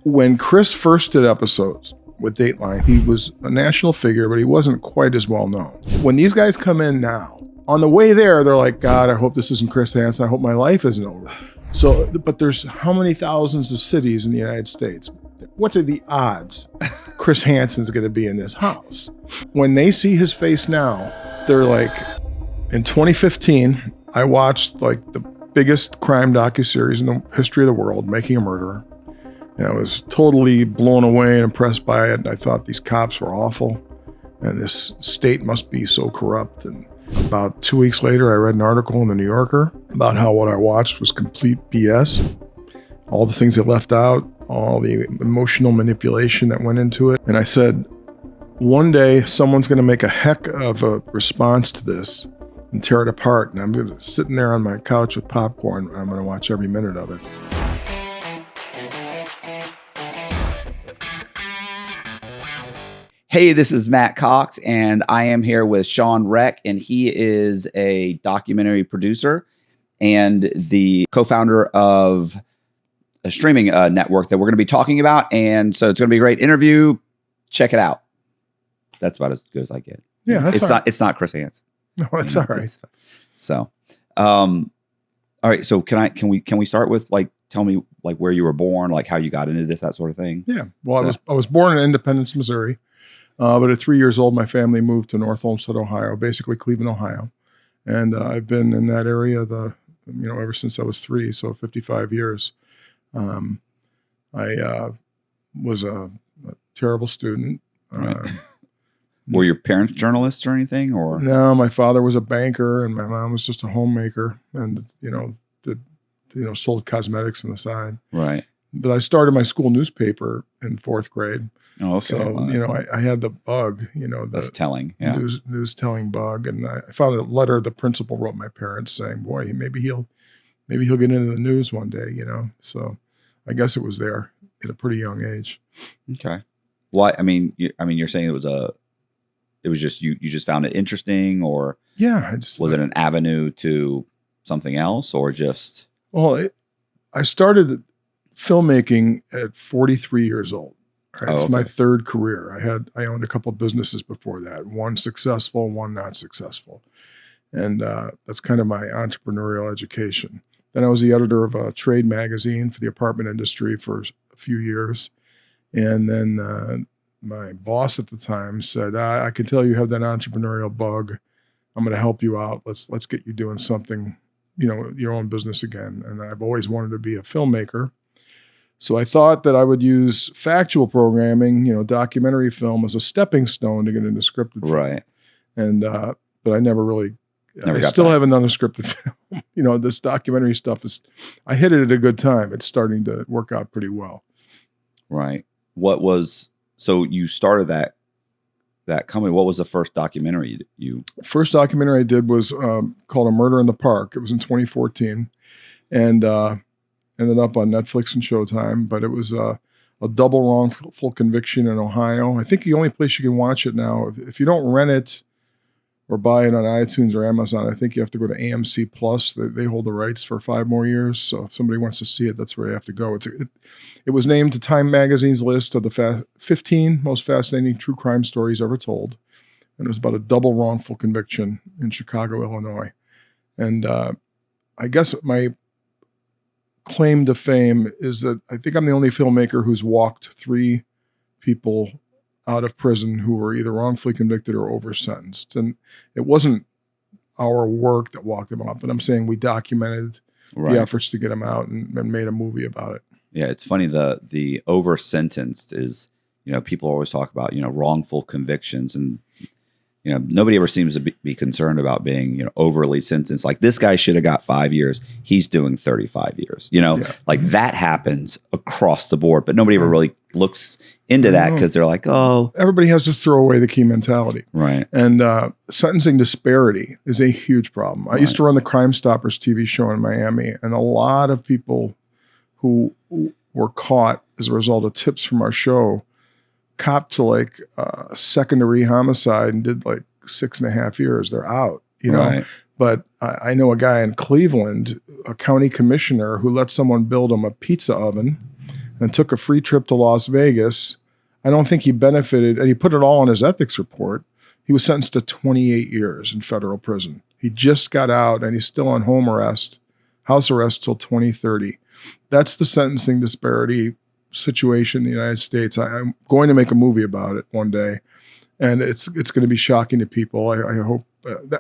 When Chris first did episodes with Dateline, he was a national figure, but he wasn't quite as well known. When these guys come in now, on the way there, they're like, God, I hope this isn't Chris Hansen. I hope my life isn't over. So, but there's how many thousands of cities in the United States? What are the odds Chris Hansen's going to be in this house? When they see his face now, they're like, in 2015, I watched like the biggest crime docuseries in the history of the world, Making a Murderer. And I was totally blown away and impressed by it. And I thought these cops were awful and this state must be so corrupt. And about 2 weeks later, I read an article in the New Yorker about how what I watched was complete BS. All the things they left out, all the emotional manipulation that went into it. And I said, one day someone's going to make a heck of a response to this and tear it apart. And I'm going to sitting there on my couch with popcorn. And I'm going to watch every minute of it. Hey, this is Matt Cox, and I am here with Shawn Rech, and he is a documentary producer and the co-founder of a streaming network that we're going to be talking about. And so it's going to be a great interview. Check it out. That's about as good as I get. Yeah, that's it's not Chris Hansen. No, that's all right. So, all right. So can we start with like, tell me like where you were born, like how you got into this, that sort of thing? Yeah. Well, I was born in Independence, Missouri. But at 3 years old, my family moved to North Olmsted, Ohio, basically Cleveland, Ohio. And I've been in that area ever since I was 3, so 55 years. I was a terrible student. Right. Were your parents journalists or anything? Or no, my father was a banker and my mom was just a homemaker and, sold cosmetics on the side. Right. But I started my school newspaper in 4th grade. Oh, okay. So, I had the bug, that's telling, yeah. News telling bug. And I found a letter the principal wrote my parents saying, boy, maybe he'll get into the news one day, So I guess it was there at a pretty young age. Okay. Well, you're saying it was just, you just found it interesting, or yeah, was it an avenue to something else, or just? Well, I started filmmaking at 43 years old. Right? It's my 3rd career. I owned a couple of businesses before that, one successful, one not successful. And that's kind of my entrepreneurial education. Then I was the editor of a trade magazine for the apartment industry for a few years. And then my boss at the time said, I can tell you have that entrepreneurial bug. I'm going to help you out. Let's get you doing something, your own business again. And I've always wanted to be a filmmaker. So I thought that I would use factual programming, documentary film as a stepping stone to get into scripted film. Right. And, but I never really, I still haven't done a scripted film. This documentary stuff I hit it at a good time. It's starting to work out pretty well. Right. So you started that company. What was the first documentary First documentary I did was called A Murder in the Park. It was in 2014. And, ended up on Netflix and Showtime, but it was a double wrongful conviction in Ohio. I think the only place you can watch it now, if you don't rent it or buy it on iTunes or Amazon, I think you have to go to AMC Plus. They hold the rights for 5 more years. So if somebody wants to see it, that's where you have to go. It was named to Time Magazine's list of the 15 most fascinating true crime stories ever told. And it was about a double wrongful conviction in Chicago, Illinois. And I guess my claim to fame is that I think I'm the only filmmaker who's walked 3 people out of prison who were either wrongfully convicted or over sentenced. And it wasn't our work that walked them out, but I'm saying we documented the efforts to get them out and made a movie about it. Yeah, it's funny, the over sentenced is, people always talk about, wrongful convictions, and nobody ever seems to be concerned about being, overly sentenced. Like, this guy should have got 5 years. He's doing 35 years, like that happens across the board, but nobody ever really looks into that because they're like, oh, everybody has to throw away the key mentality. Right. And sentencing disparity is a huge problem. I used to run the Crime Stoppers TV show in Miami, and a lot of people who were caught as a result of tips from our show copped to like second-degree homicide and did like 6.5 years. They're out, Right. But I know a guy in Cleveland, a county commissioner, who let someone build him a pizza oven and took a free trip to Las Vegas. I don't think he benefited, and he put it all on his ethics report. He was sentenced to 28 years in federal prison. He just got out, and he's still on house arrest till 2030. That's the sentencing disparity situation in the United States. I'm going to make a movie about it one day, and it's going to be shocking to people. I hope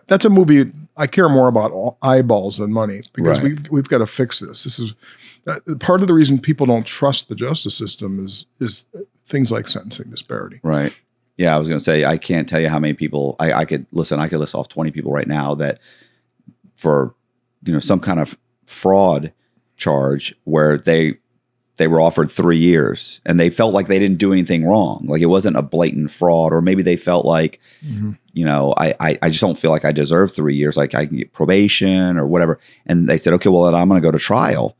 that's a movie. I care more about eyeballs than money, because we've got to fix this. This is part of the reason people don't trust the justice system is things like sentencing disparity. Right. Yeah, I was going to say, I can't tell you how many people I could list off 20 people right now that for some kind of fraud charge where they were offered 3 years and they felt like they didn't do anything wrong. Like it wasn't a blatant fraud, or maybe they felt like, I just don't feel like I deserve 3 years. Like I can get probation or whatever. And they said, okay, well, then I'm going to go to trial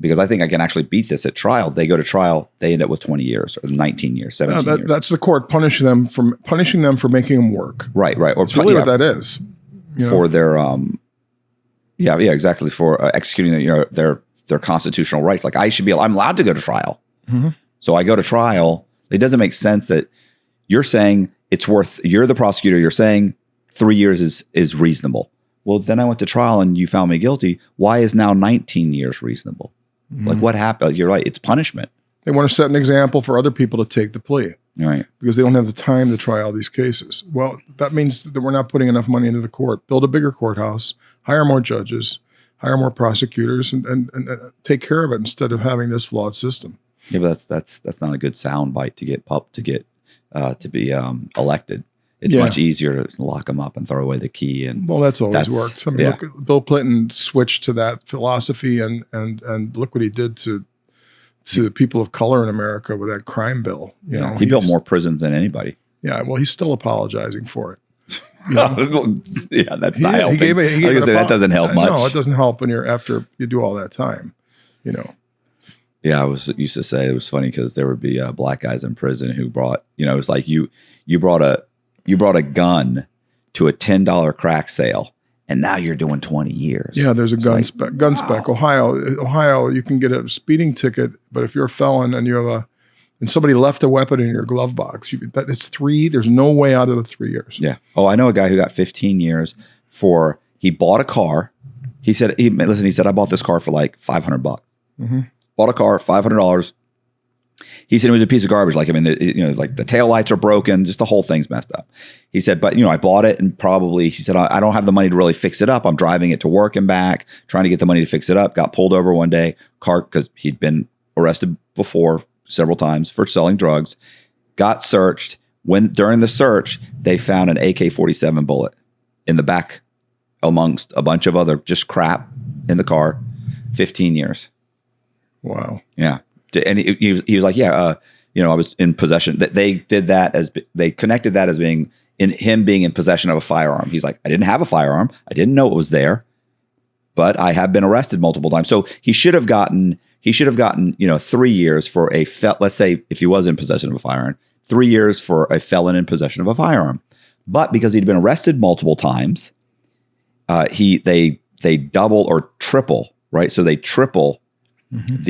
because I think I can actually beat this at trial. They go to trial, they end up with 20 years or 19 years, 17 years. That's the court punishing them for making them work. Right. Or it's really what that is. For their, exactly. For executing their constitutional rights. Like I'm allowed to go to trial. Mm-hmm. So I go to trial. It doesn't make sense that you're saying you're the prosecutor. You're saying 3 years is reasonable. Well, then I went to trial and you found me guilty. Why is now 19 years reasonable? Mm-hmm. Like what happened? You're right. It's punishment. They want to set an example for other people to take the plea. Right. Because they don't have the time to try all these cases. Well, that means that we're not putting enough money into the court. Build a bigger courthouse, hire more judges, hire more prosecutors, and take care of it instead of having this flawed system. Yeah, but that's not a good sound bite to get to be elected. It's much easier to lock them up and throw away the key. And that's always worked. I mean, look, Bill Clinton switched to that philosophy, and look what he did to people of color in America with that crime bill. He built more prisons than anybody. Yeah, well, he's still apologizing for it. That's not helping. That doesn't help much. No, it doesn't help after you do all that time. Yeah, I used to say it was funny because there would be black guys in prison who brought, it was like you brought a gun to a $10 crack sale, and now you're doing 20 years. Yeah, there's a gun spec. Ohio, you can get a speeding ticket, but if you're a felon and and somebody left a weapon in your glove box, it's 3. There's no way out of the 3 years. Yeah. Oh, I know a guy who got 15 years he bought a car. He said, I bought this car for like $500. Mm-hmm. Bought a car, $500. He said it was a piece of garbage. Like, like the taillights are broken, just the whole thing's messed up. He said, but I bought it and he said, I don't have the money to really fix it up. I'm driving it to work and back, trying to get the money to fix it up. Got pulled over one day, because he'd been arrested before several times for selling drugs, got searched. During the search, they found an AK-47 bullet in the back amongst a bunch of other just crap in the car. 15 years. Wow. Yeah. And he was like, I was in possession. They did that they connected that as being in possession of a firearm. He's like, I didn't have a firearm. I didn't know it was there, but I have been arrested multiple times. So he should have gotten 3 years for let's say if he was in possession of a firearm, 3 years for a felon in possession of a firearm. But because he'd been arrested multiple times, they double or triple, right? So they triple mm-hmm.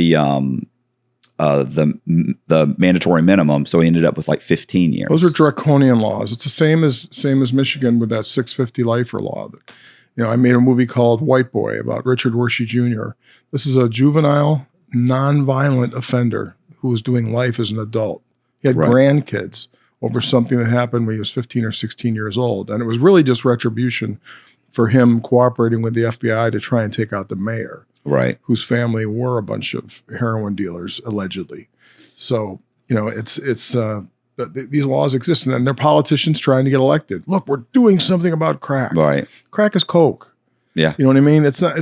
the mandatory minimum. So he ended up with like 15 years. Those are draconian laws. It's the same as Michigan with that 650 lifer law. I made a movie called White Boy about Richard Wershe Jr. This is a juvenile, nonviolent offender who was doing life as an adult. He had grandkids over something that happened when he was 15 or 16 years old. And it was really just retribution for him cooperating with the FBI to try and take out the mayor. Right. Whose family were a bunch of heroin dealers, allegedly. So, these laws exist, and then they're politicians trying to get elected. Look, we're doing something about crack. Right. Crack is coke. Yeah. You know what I mean? It's not.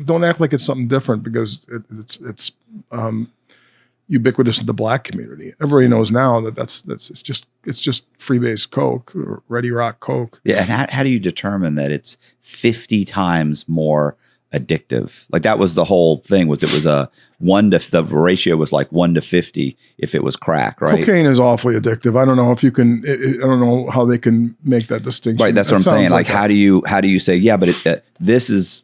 Don't act like it's something different because it's ubiquitous in the black community. Everybody knows now that it's just freebase coke, or Ready Rock coke. Yeah. And how do you determine that it's 50 times more addictive? Like that was the whole thing. The ratio was like 1 to 50 if it was crack, right? Cocaine is awfully addictive. I don't know if you can. I don't know how they can make that distinction. Right, that's what I'm saying. Like how do you say? Yeah, but this is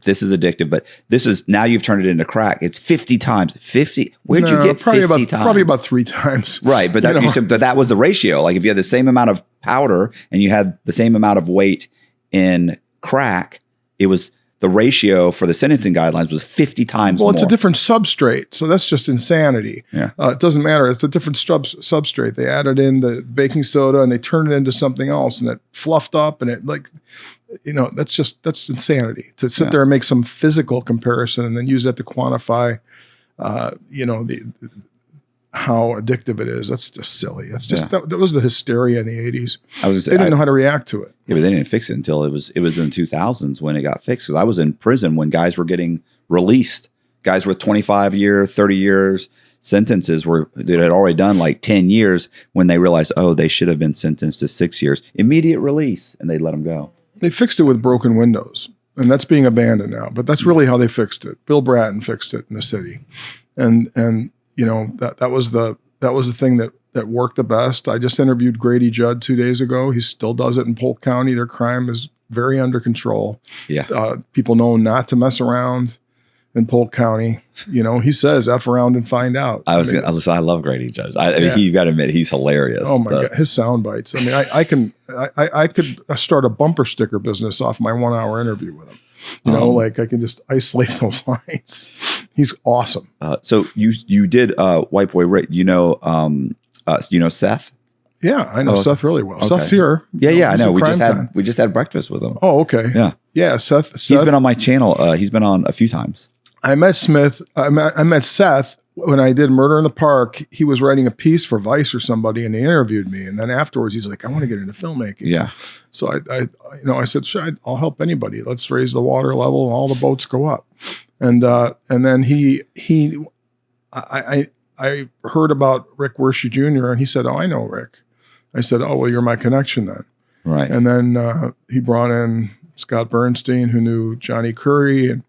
this is addictive, but this is now you've turned it into crack. It's 50 times. 50. Where'd you get probably 50 times? Probably about 3 times. Right. But that, but that was the ratio. Like if you had the same amount of powder and you had the same amount of weight in crack, it was the ratio for the sentencing guidelines was 50 times more. Well, it's a different substrate. So that's just insanity. Yeah. It doesn't matter. It's a different substrate. They added in the baking soda and they turned it into something else and it fluffed up and it that's insanity to sit there and make some physical comparison and then use that to quantify, how addictive it is. That's just silly. That's just that was the hysteria in the 80s. They didn't know how to react to it. Yeah, but they didn't fix it until it was in the 2000s when it got fixed. Because I was in prison when guys were getting released. Guys with 25-year, 30 years sentences that had already done like 10 years when they realized, oh, they should have been sentenced to 6 years. Immediate release, and they let them go. They fixed it with broken windows, and that's being abandoned now. But that's really how they fixed it. Bill Bratton fixed it in the city, and that was the thing that worked the best. I just interviewed Grady Judd 2 days ago. He still does it in Polk County. Their crime is very under control. Yeah, people know not to mess around in Polk County. He says F around and find out. I love Grady Judd. I mean, you got to admit he's hilarious. Oh my God, his sound bites. I mean, I could start a bumper sticker business off my 1 hour interview with him. Like I can just isolate those lines. He's awesome. So you did White Boy Rick. Seth? Yeah, I know Seth really well. Okay. Seth's here. Yeah, I know. We just had breakfast with him. Oh, okay. Yeah. Seth. He's been on my channel. He's been on a few times. I met Seth when I did Murder in the Park. He was writing a piece for Vice or somebody, and he interviewed me. And then afterwards, he's like, "I want to get into filmmaking." Yeah. So I said, "Sure, I'll help anybody. Let's raise the water level, and all the boats go up." And then I heard about Rick Wershey Jr. and he said, "Oh, I know Rick." I said, "Oh, well, you're my connection then." Right. And then he brought in Scott Bernstein, who knew Johnny Curry and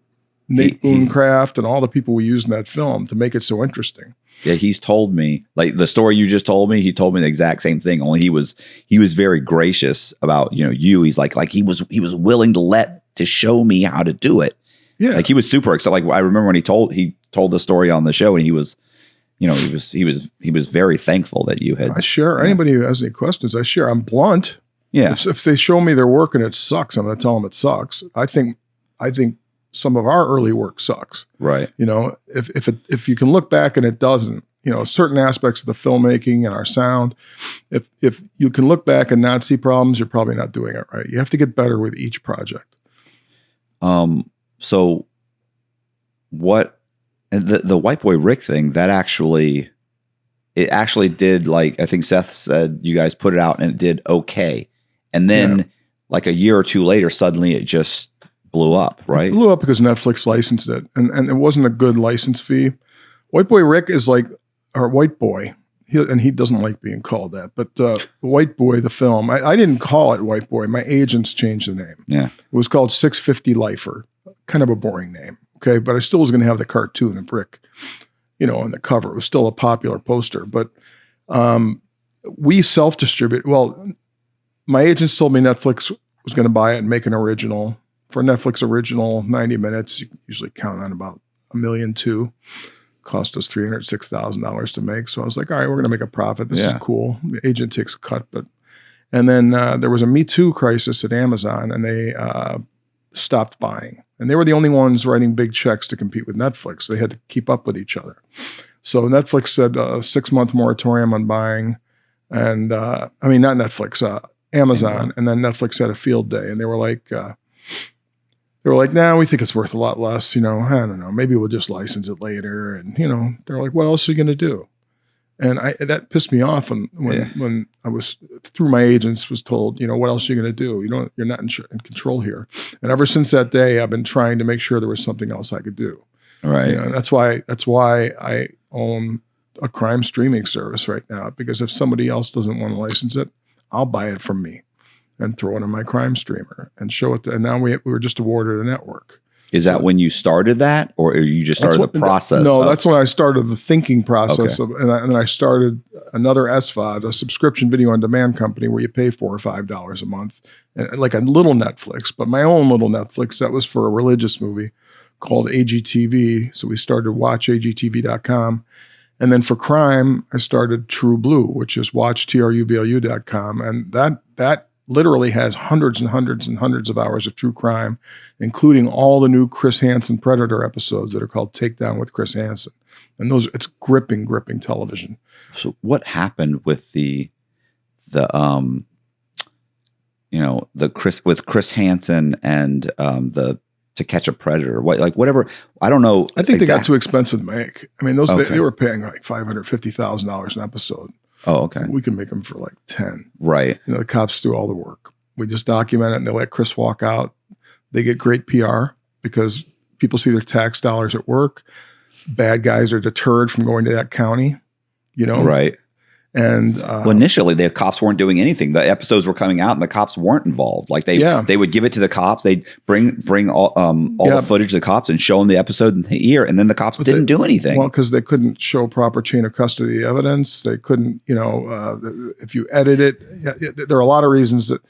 Nate Booncraft and all the people we used in that film to make it so interesting. Yeah, he's told me, like the story you just told me, he told me the exact same thing, only he was very gracious about, you. He's like he was willing to show me how to do it. Yeah. Like he was super excited. Like I remember when he told the story on the show, and he was very thankful that you had. I share. Anybody who has any questions, I share. I'm blunt. Yeah. If they show me their work and it sucks, I'm going to tell them it sucks. I think some of our early work sucks. Right. If you can look back and it doesn't, certain aspects of the filmmaking and our sound, if you can look back and not see problems, you're probably not doing it right. You have to get better with each project. So what, and the White Boy Rick thing, it actually did, like, I think Seth said you guys put it out and it did okay. And then like a year or two later, suddenly it just blew up, right? It blew up because Netflix licensed it, and it wasn't a good license fee. White Boy Rick is like, or White Boy, he doesn't like being called that, but White Boy, the film, I didn't call it White Boy. My agents changed the name. Yeah. It was called 650 Lifer, kind of a boring name, okay? But I still was going to have the cartoon of Rick, on the cover. It was still a popular poster, but we self-distribute. Well, my agents told me Netflix was going to buy it and make an original. For a Netflix original, 90 minutes, you usually count on about $1.2 million. Cost us $306,000 to make. So I was like, all right, we're going to make a profit. This is cool. The agent takes a cut. And then there was a Me Too crisis at Amazon, and they stopped buying. And they were the only ones writing big checks to compete with Netflix. They had to keep up with each other. So Netflix said a 6-month moratorium on buying. And not Netflix, Amazon. And then Netflix had a field day, and they were like, nah, we think it's worth a lot less. I don't know. Maybe we'll just license it later. And, they're like, what else are you going to do? And that pissed me off when I was, through my agents, was told, what else are you going to do? You're not in control here. And ever since that day, I've been trying to make sure there was something else I could do. Right. And that's why I own a crime streaming service right now, because if somebody else doesn't want to license it, I'll buy it from me and throw it on my crime streamer and show it. And now we were just awarded a network. Is that when you started that, or you just started the process? No, that's when I started the thinking process. Okay. And then I started another SVOD, a subscription video on demand company where you pay $4 or $5 a month, and like a little Netflix, but my own little Netflix that was for a religious movie called AGTV. So we started watchagtv.com. And then for crime, I started True Blue, which is watchtruBLU.com. And that literally has hundreds and hundreds and hundreds of hours of true crime, including all the new Chris Hansen Predator episodes that are called Takedown with Chris Hansen. And it's gripping television. So what happened with the Chris Hansen and the To Catch a Predator, whatever. I don't know. I think they got too expensive to make. I mean, they were paying like $550,000 an episode. Oh, okay. We can make them for like 10. Right. The cops do all the work. We just document it and they let Chris walk out. They get great PR because people see their tax dollars at work. Bad guys are deterred from going to that county, Right. And initially the cops weren't doing anything. The episodes were coming out and the cops weren't involved. Like they would give it to the cops. They'd bring all the footage to the cops and show them the episode in the ear. And then the cops didn't do anything. Well, because they couldn't show proper chain of custody evidence. They couldn't, if you edit it, there are a lot of reasons that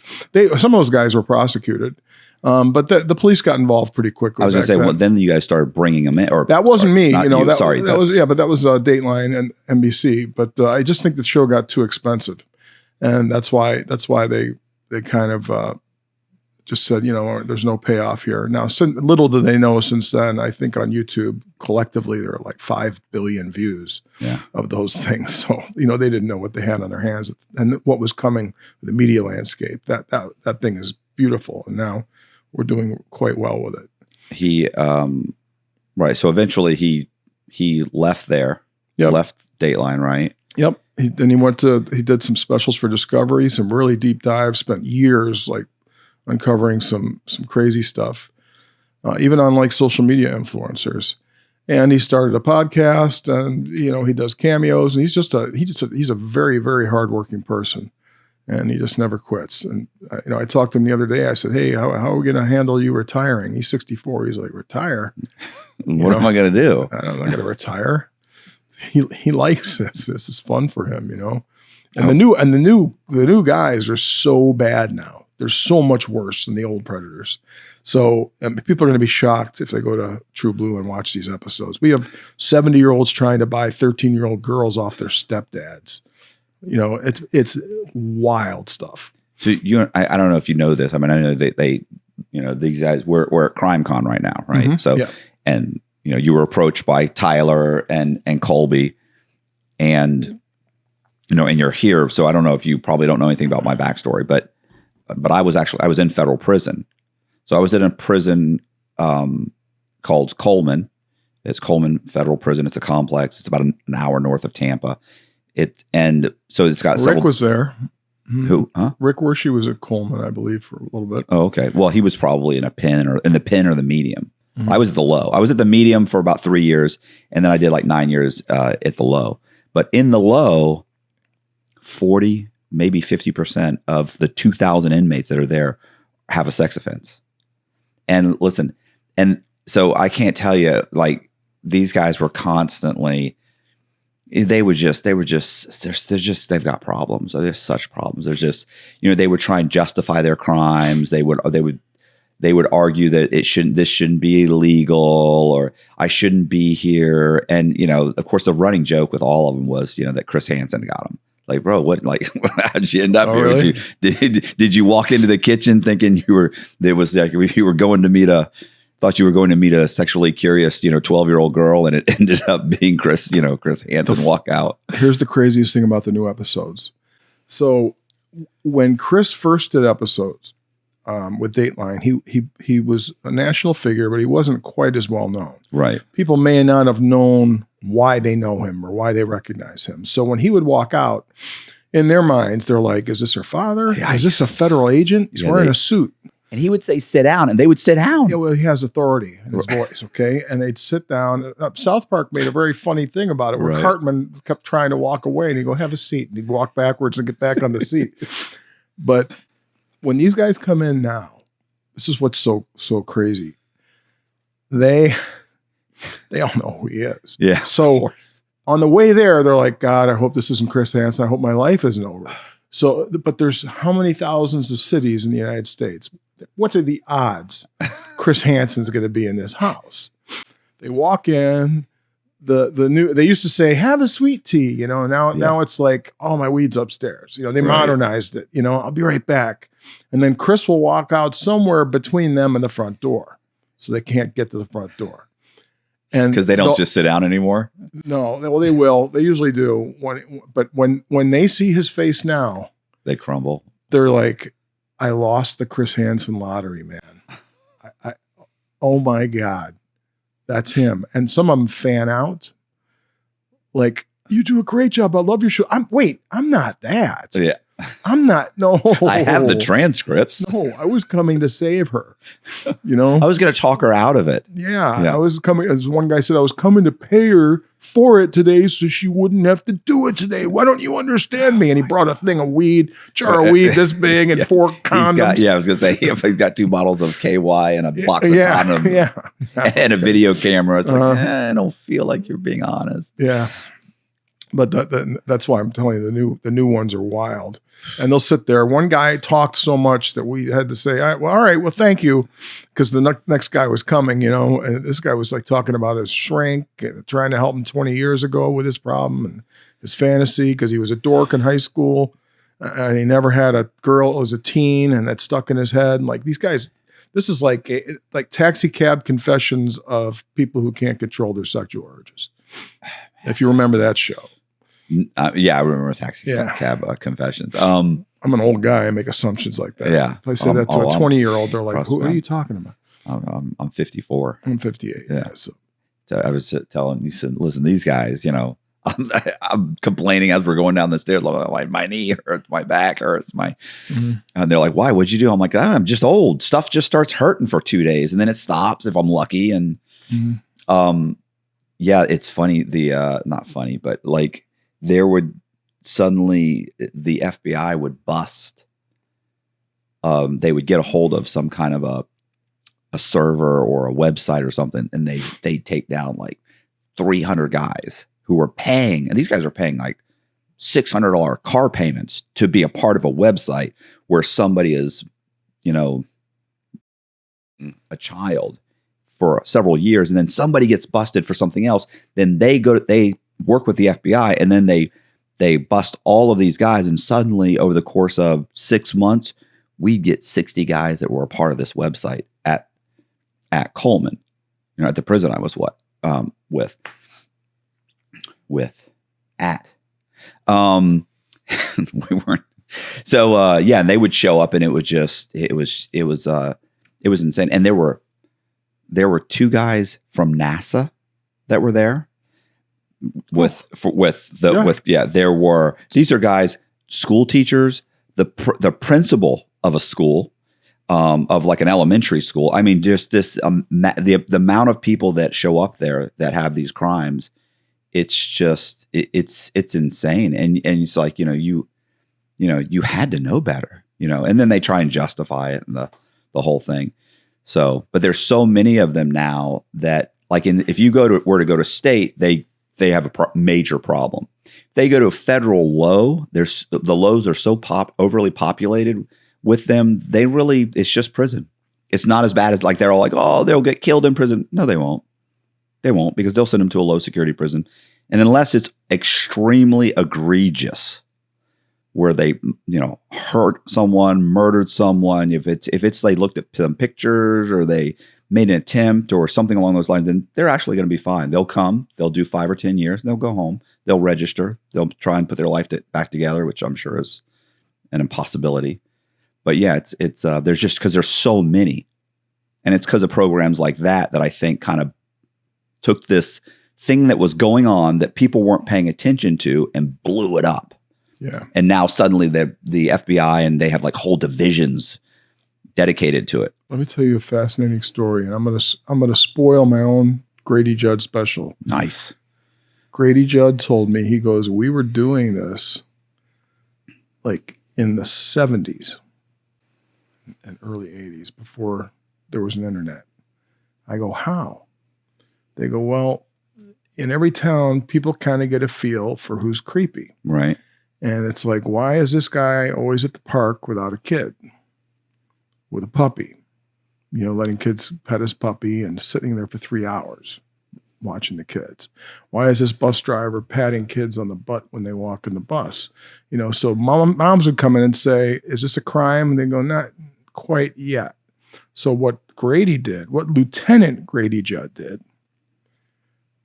some of those guys were prosecuted. But the police got involved pretty quickly. I was going to say, well, then you guys started bringing them in. Or that wasn't me, that was but that was Dateline and NBC. But I just think the show got too expensive, and that's why they kind of just said, there's no payoff here. Now, little do they know since then. I think on YouTube collectively there are like 5 billion views of those things. So they didn't know what they had on their hands and what was coming with the media landscape. That thing is beautiful, and now we're doing quite well with it. He, right. So eventually he left there, left Dateline, right? Yep. Then he did some specials for Discovery, some really deep dives, spent years like uncovering some crazy stuff, even on like social media influencers. And he started a podcast and, he does cameos and he's a very, very hardworking person. And he just never quits. And, I talked to him the other day. I said, hey, how are we going to handle you retiring? He's 64. He's like, retire? What am I going to do? I'm not going to retire. He likes this. This is fun for him, And the new guys are so bad now. They're so much worse than the old Predators. So people are going to be shocked if they go to True Blue and watch these episodes. We have 70-year-olds trying to buy 13-year-old girls off their stepdads. It's wild stuff. So I don't know if you know this. I mean, I know they these guys, we're at CrimeCon right now, right? Mm-hmm. So, and you were approached by Tyler and Colby, and and you're here. So I don't know if you probably don't know anything about my backstory, but I was in federal prison. So I was in a prison called Coleman. It's Coleman Federal Prison. It's a complex. It's about an hour north of Tampa. So it's got Rick was there. Who? Huh? Rick Wershey was at Coleman, I believe, for a little bit. Oh, okay. Well, he was probably in the pen or the medium. Mm-hmm. I was at the low. I was at the medium for about 3 years, and then I did like 9 years at the low. But in the low, 40, maybe 50% of the 2,000 inmates that are there have a sex offense. And listen, and so I can't tell you, like, these guys were constantly. They've got problems. There's such problems. There's just, they would try and justify their crimes. They would argue that this shouldn't be illegal, or I shouldn't be here. And, of course the running joke with all of them was, that Chris Hansen got them. Like, bro, how'd you end up here? Really? Did you walk into the kitchen thinking you were going to meet a sexually curious, 12-year-old girl, and it ended up being Chris Hansen walk out. Here's the craziest thing about the new episodes. So when Chris first did episodes with Dateline, he was a national figure, but he wasn't quite as well known. Right. People may not have known why they know him or why they recognize him. So when he would walk out, in their minds, they're like, is this her father? Yeah, is this a federal agent? He's wearing a suit. And he would say, sit down, and they would sit down. Yeah, well, he has authority in his voice, okay? And they'd sit down. South Park made a very funny thing about it, where Cartman kept trying to walk away, and he'd go, have a seat. And he'd walk backwards and get back on the seat. But when these guys come in now, this is what's so crazy. They all know who he is. Yeah. So On the way there, they're like, God, I hope this isn't Chris Hansen. I hope my life isn't over. So, but there's how many thousands of cities in the United States? What are the odds Chris Hansen's going to be in this house? They walk in. They used to say, have a sweet tea, you know, now it's like, oh, my weed's upstairs. You know, they modernized it, you know, I'll be right back. And then Chris will walk out somewhere between them and the front door. So they can't get to the front door. And because they don't just sit down anymore. No, well, they will. They usually do. But when they see his face now, they crumble. They're like, I lost the Chris Hansen lottery, man. Oh my God. That's him. And some of them fan out. Like, you do a great job. I love your show. I'm not that. Yeah. I'm not. No. I have the transcripts. No, I was coming to save her. You know? I was going to talk her out of it. Yeah. I was coming, as one guy said, I was coming to pay her for it today so she wouldn't have to do it today. Why don't you understand me? And he brought a thing of weed, jar of weed this big and 4 condoms. I was going to say, he's got 2 bottles of KY and a box of condoms and a video camera. It's like, I don't feel like you're being honest. Yeah. But that's why I'm telling you, the new ones are wild. And they'll sit there. One guy talked so much that we had to say, all right, well, thank you. Because the next guy was coming, you know, and this guy was like talking about his shrink and trying to help him 20 years ago with his problem and his fantasy because he was a dork in high school and he never had a girl as a teen and that stuck in his head. And like these guys, this is like taxi cab confessions of people who can't control their sexual urges. If you remember that show. Yeah, I remember Taxi Cab Confessions. I'm an old guy. I make assumptions like that. Yeah. If I say that to a 20-year-old, they're like, who are you talking about? I'm 54. I'm 58. Yeah. So I was telling, he said, listen, these guys, you know, I'm complaining as we're going down the stairs, like my knee hurts, my back hurts, and they're like, why? What'd you do? I'm like, I'm just old. Stuff just starts hurting for 2 days and then it stops if I'm lucky. And yeah, it's funny. Not funny, but like there would suddenly the FBI would bust. They would get a hold of some kind of a server or a website or something, and they take down like 300 guys who were paying, and these guys are paying like $600 car payments to be a part of a website where somebody is, you know, a child for several years, and then somebody gets busted for something else. Then they work with the FBI, and then they bust all of these guys. And suddenly, over the course of 6 months, we get 60 guys that were a part of this website at Coleman, you know, at the prison I was with. We weren't. So yeah, and they would show up, and it was insane. And there were 2 guys from NASA that were there these are guys, school teachers, the principal of a school, of like an elementary school. I mean, just this, the amount of people that show up there that have these crimes, it's just, it's insane. And it's like, you had to know better, and then they try and justify it and the whole thing. So, but there's so many of them now that like if you were to go to state, they have a major problem. If they go to a federal low, the lows are so overly populated with them. It's just prison. It's not as bad as like, they're all like, oh, they'll get killed in prison. No, they won't. They won't, because they'll send them to a low security prison. And unless it's extremely egregious, where they, hurt someone, murdered someone, if it's they looked at some pictures or they made an attempt or something along those lines, then they're actually going to be fine. They'll come, they'll do 5 or 10 years, and they'll go home. They'll register. They'll try and put their life back together, which I'm sure is an impossibility. But yeah, it's there's just, because there's so many, and it's because of programs like that I think kind of took this thing that was going on that people weren't paying attention to and blew it up. Yeah. And now suddenly the FBI, and they have like whole divisions dedicated to it. Let me tell you a fascinating story, and I'm gonna spoil my own Grady Judd special. Nice. Grady Judd told me, he goes, we were doing this like in the 70s and early 80s before there was an internet. I go, how? They go, well, in every town, people kind of get a feel for who's creepy. Right. And it's like, why is this guy always at the park without a kid, with a puppy? You know, letting kids pet his puppy and sitting there for 3 hours watching the kids. Why is this bus driver patting kids on the butt when they walk in the bus? You know, so moms would come in and say, is this a crime? And they go, not quite yet. So what Grady did, what Lieutenant Grady Judd did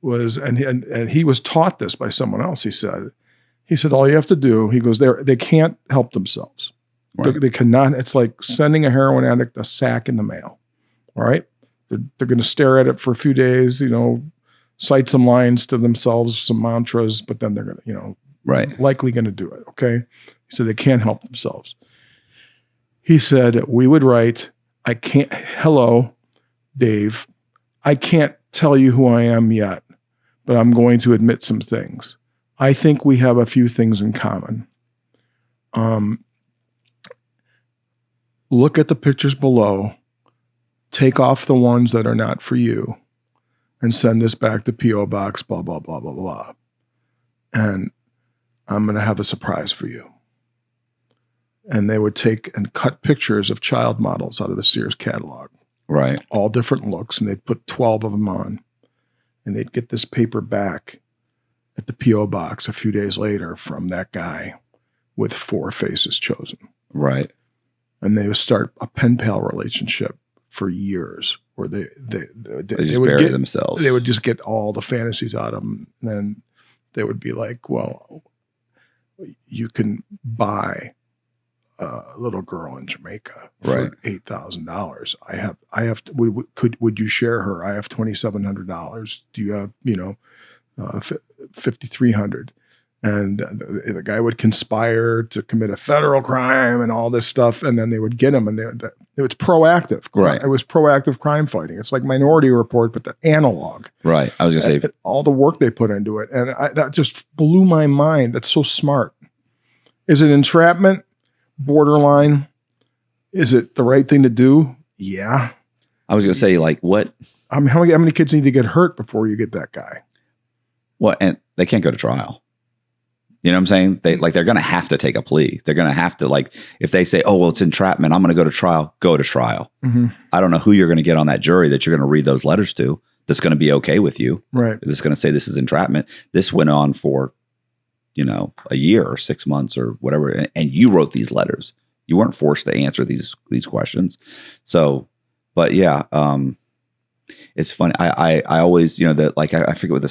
was, and he was taught this by someone else, he said, all you have to do, he goes, they can't help themselves. Right. They cannot, it's like sending a heroin addict a sack in the mail. All right. They're going to stare at it for a few days, you know, cite some lines to themselves, some mantras, but then they're going to, you know, Right. likely going to do it. Okay. He said, they can't help themselves. He said, we would write, hello, Dave. I can't tell you who I am yet, but I'm going to admit some things. I think we have a few things in common. Look at the pictures below, take off the ones that are not for you, and send this back to P.O. Box, blah, blah, blah, blah, blah. And I'm going to have a surprise for you. And they would take and cut pictures of child models out of the Sears catalog. Right. All different looks, and they'd put 12 of them on. And they'd get this paper back at the P.O. Box a few days later from that guy with 4 faces chosen. Right. And they would start a pen pal relationship for years, where they just would bury get themselves. They would just get all the fantasies out of them, and then they would be like, "Well, you can buy a little girl in Jamaica for $8,000. I have. Would you share her? I have $2,700. Do you have $5,300?" And the guy would conspire to commit a federal crime and all this stuff, and then they would get him, and it was proactive. Right. It was proactive crime fighting. It's like Minority Report, but the analog. Right. I was going to say. All the work they put into it. And that just blew my mind. That's so smart. Is it entrapment? Borderline. Is it the right thing to do? Yeah. I was going to say, like, what? I mean, how many kids need to get hurt before you get that guy? Well, and they can't go to trial. You know what I'm saying? They're going to have to take a plea. They're going to have to, like, if they say, oh, well, it's entrapment, I'm going to go to trial. Mm-hmm. I don't know who you're going to get on that jury that you're going to read those letters to that's going to be okay with you. Right. That's going to say this is entrapment. This went on for, you know, a year or 6 months or whatever. And you wrote these letters. You weren't forced to answer these questions. So, but yeah, it's funny. I always, you know, that, like, I forget what the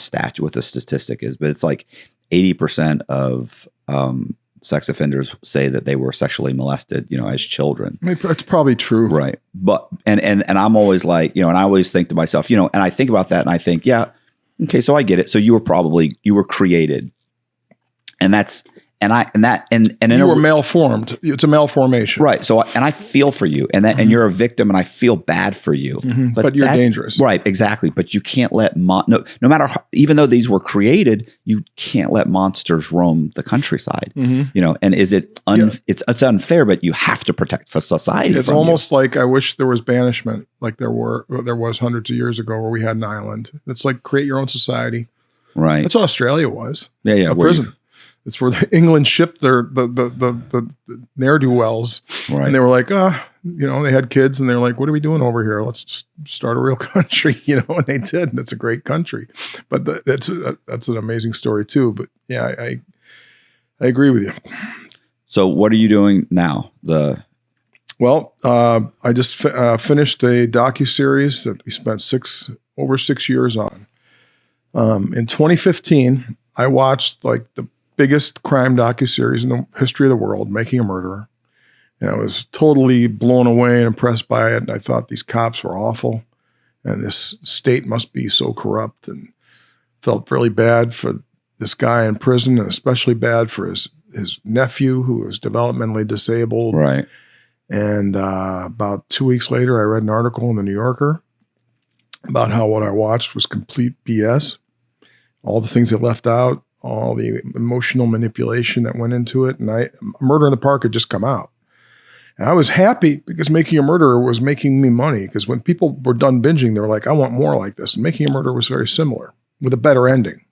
statistic is, but it's like 80% of sex offenders say that they were sexually molested, you know, as children. I mean, it's probably true. Right. But, and I'm always like, you know, and I always think to myself, you know, and I think about that and I think, yeah, okay, so I get it. So you were created. And that's, and you were malformed. It's a malformation. Right. So, and I feel for you, and and you're a victim, and I feel bad for you. Mm-hmm. But you're dangerous. Right. Exactly. But you can't let, no matter how, even though these were created, you can't let monsters roam the countryside, you know, and is it, it's unfair, but you have to protect for society. It's almost like, I wish there was banishment, like there was hundreds of years ago where we had an island. It's like create your own society. Right. That's what Australia was. Yeah. A prison. It's where England shipped the ne'er-do-wells. Right. And they were like, you know, they had kids and they were like, what are we doing over here? Let's just start a real country, you know, and they did. And it's a great country. But that's an amazing story too. But yeah, I agree with you. So what are you doing now? Well, I just finished a docuseries that we spent over 6 years on. In 2015, I watched like the biggest crime docuseries in the history of the world, Making a Murderer. And I was totally blown away and impressed by it. And I thought these cops were awful. And this state must be so corrupt, and felt really bad for this guy in prison, and especially bad for his nephew who was developmentally disabled. Right. And about 2 weeks later, I read an article in the New Yorker about how what I watched was complete BS. All the things it left out, all the emotional manipulation that went into it. And Murder in the Park had just come out. And I was happy because Making a Murderer was making me money, because when people were done binging, they were like, I want more like this. And Making a Murderer was very similar. with a better ending.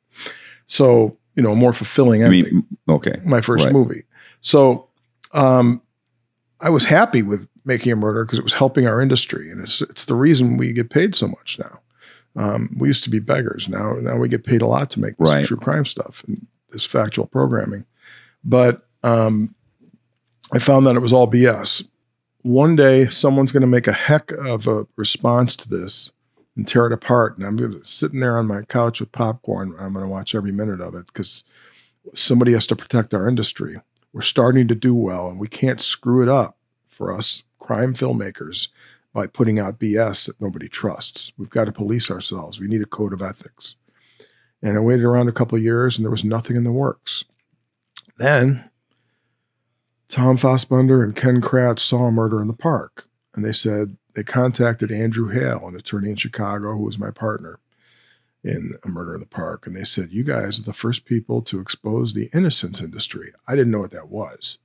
So, you know, a more fulfilling ending. Okay. My first movie. So I was happy with Making a Murder because it was helping our industry. And it's the reason we get paid so much now. We used to be beggars. Now we get paid a lot to make this true crime stuff and this factual programming. But I found that it was all BS. One day, someone's going to make a heck of a response to this and tear it apart. And I'm going to sitting there on my couch with popcorn. I'm going to watch every minute of it because somebody has to protect our industry. We're starting to do well, and we can't screw it up for us crime filmmakers by putting out BS that nobody trusts. We've got to police ourselves. We need a code of ethics. And I waited around a couple of years, and there was nothing in the works. Then Tom Fassbender and Ken Kratz saw a Murder in the Park, and they contacted Andrew Hale, an attorney in Chicago who was my partner in A Murder in the Park. And they said, you guys are the first people to expose the innocence industry. I didn't know what that was.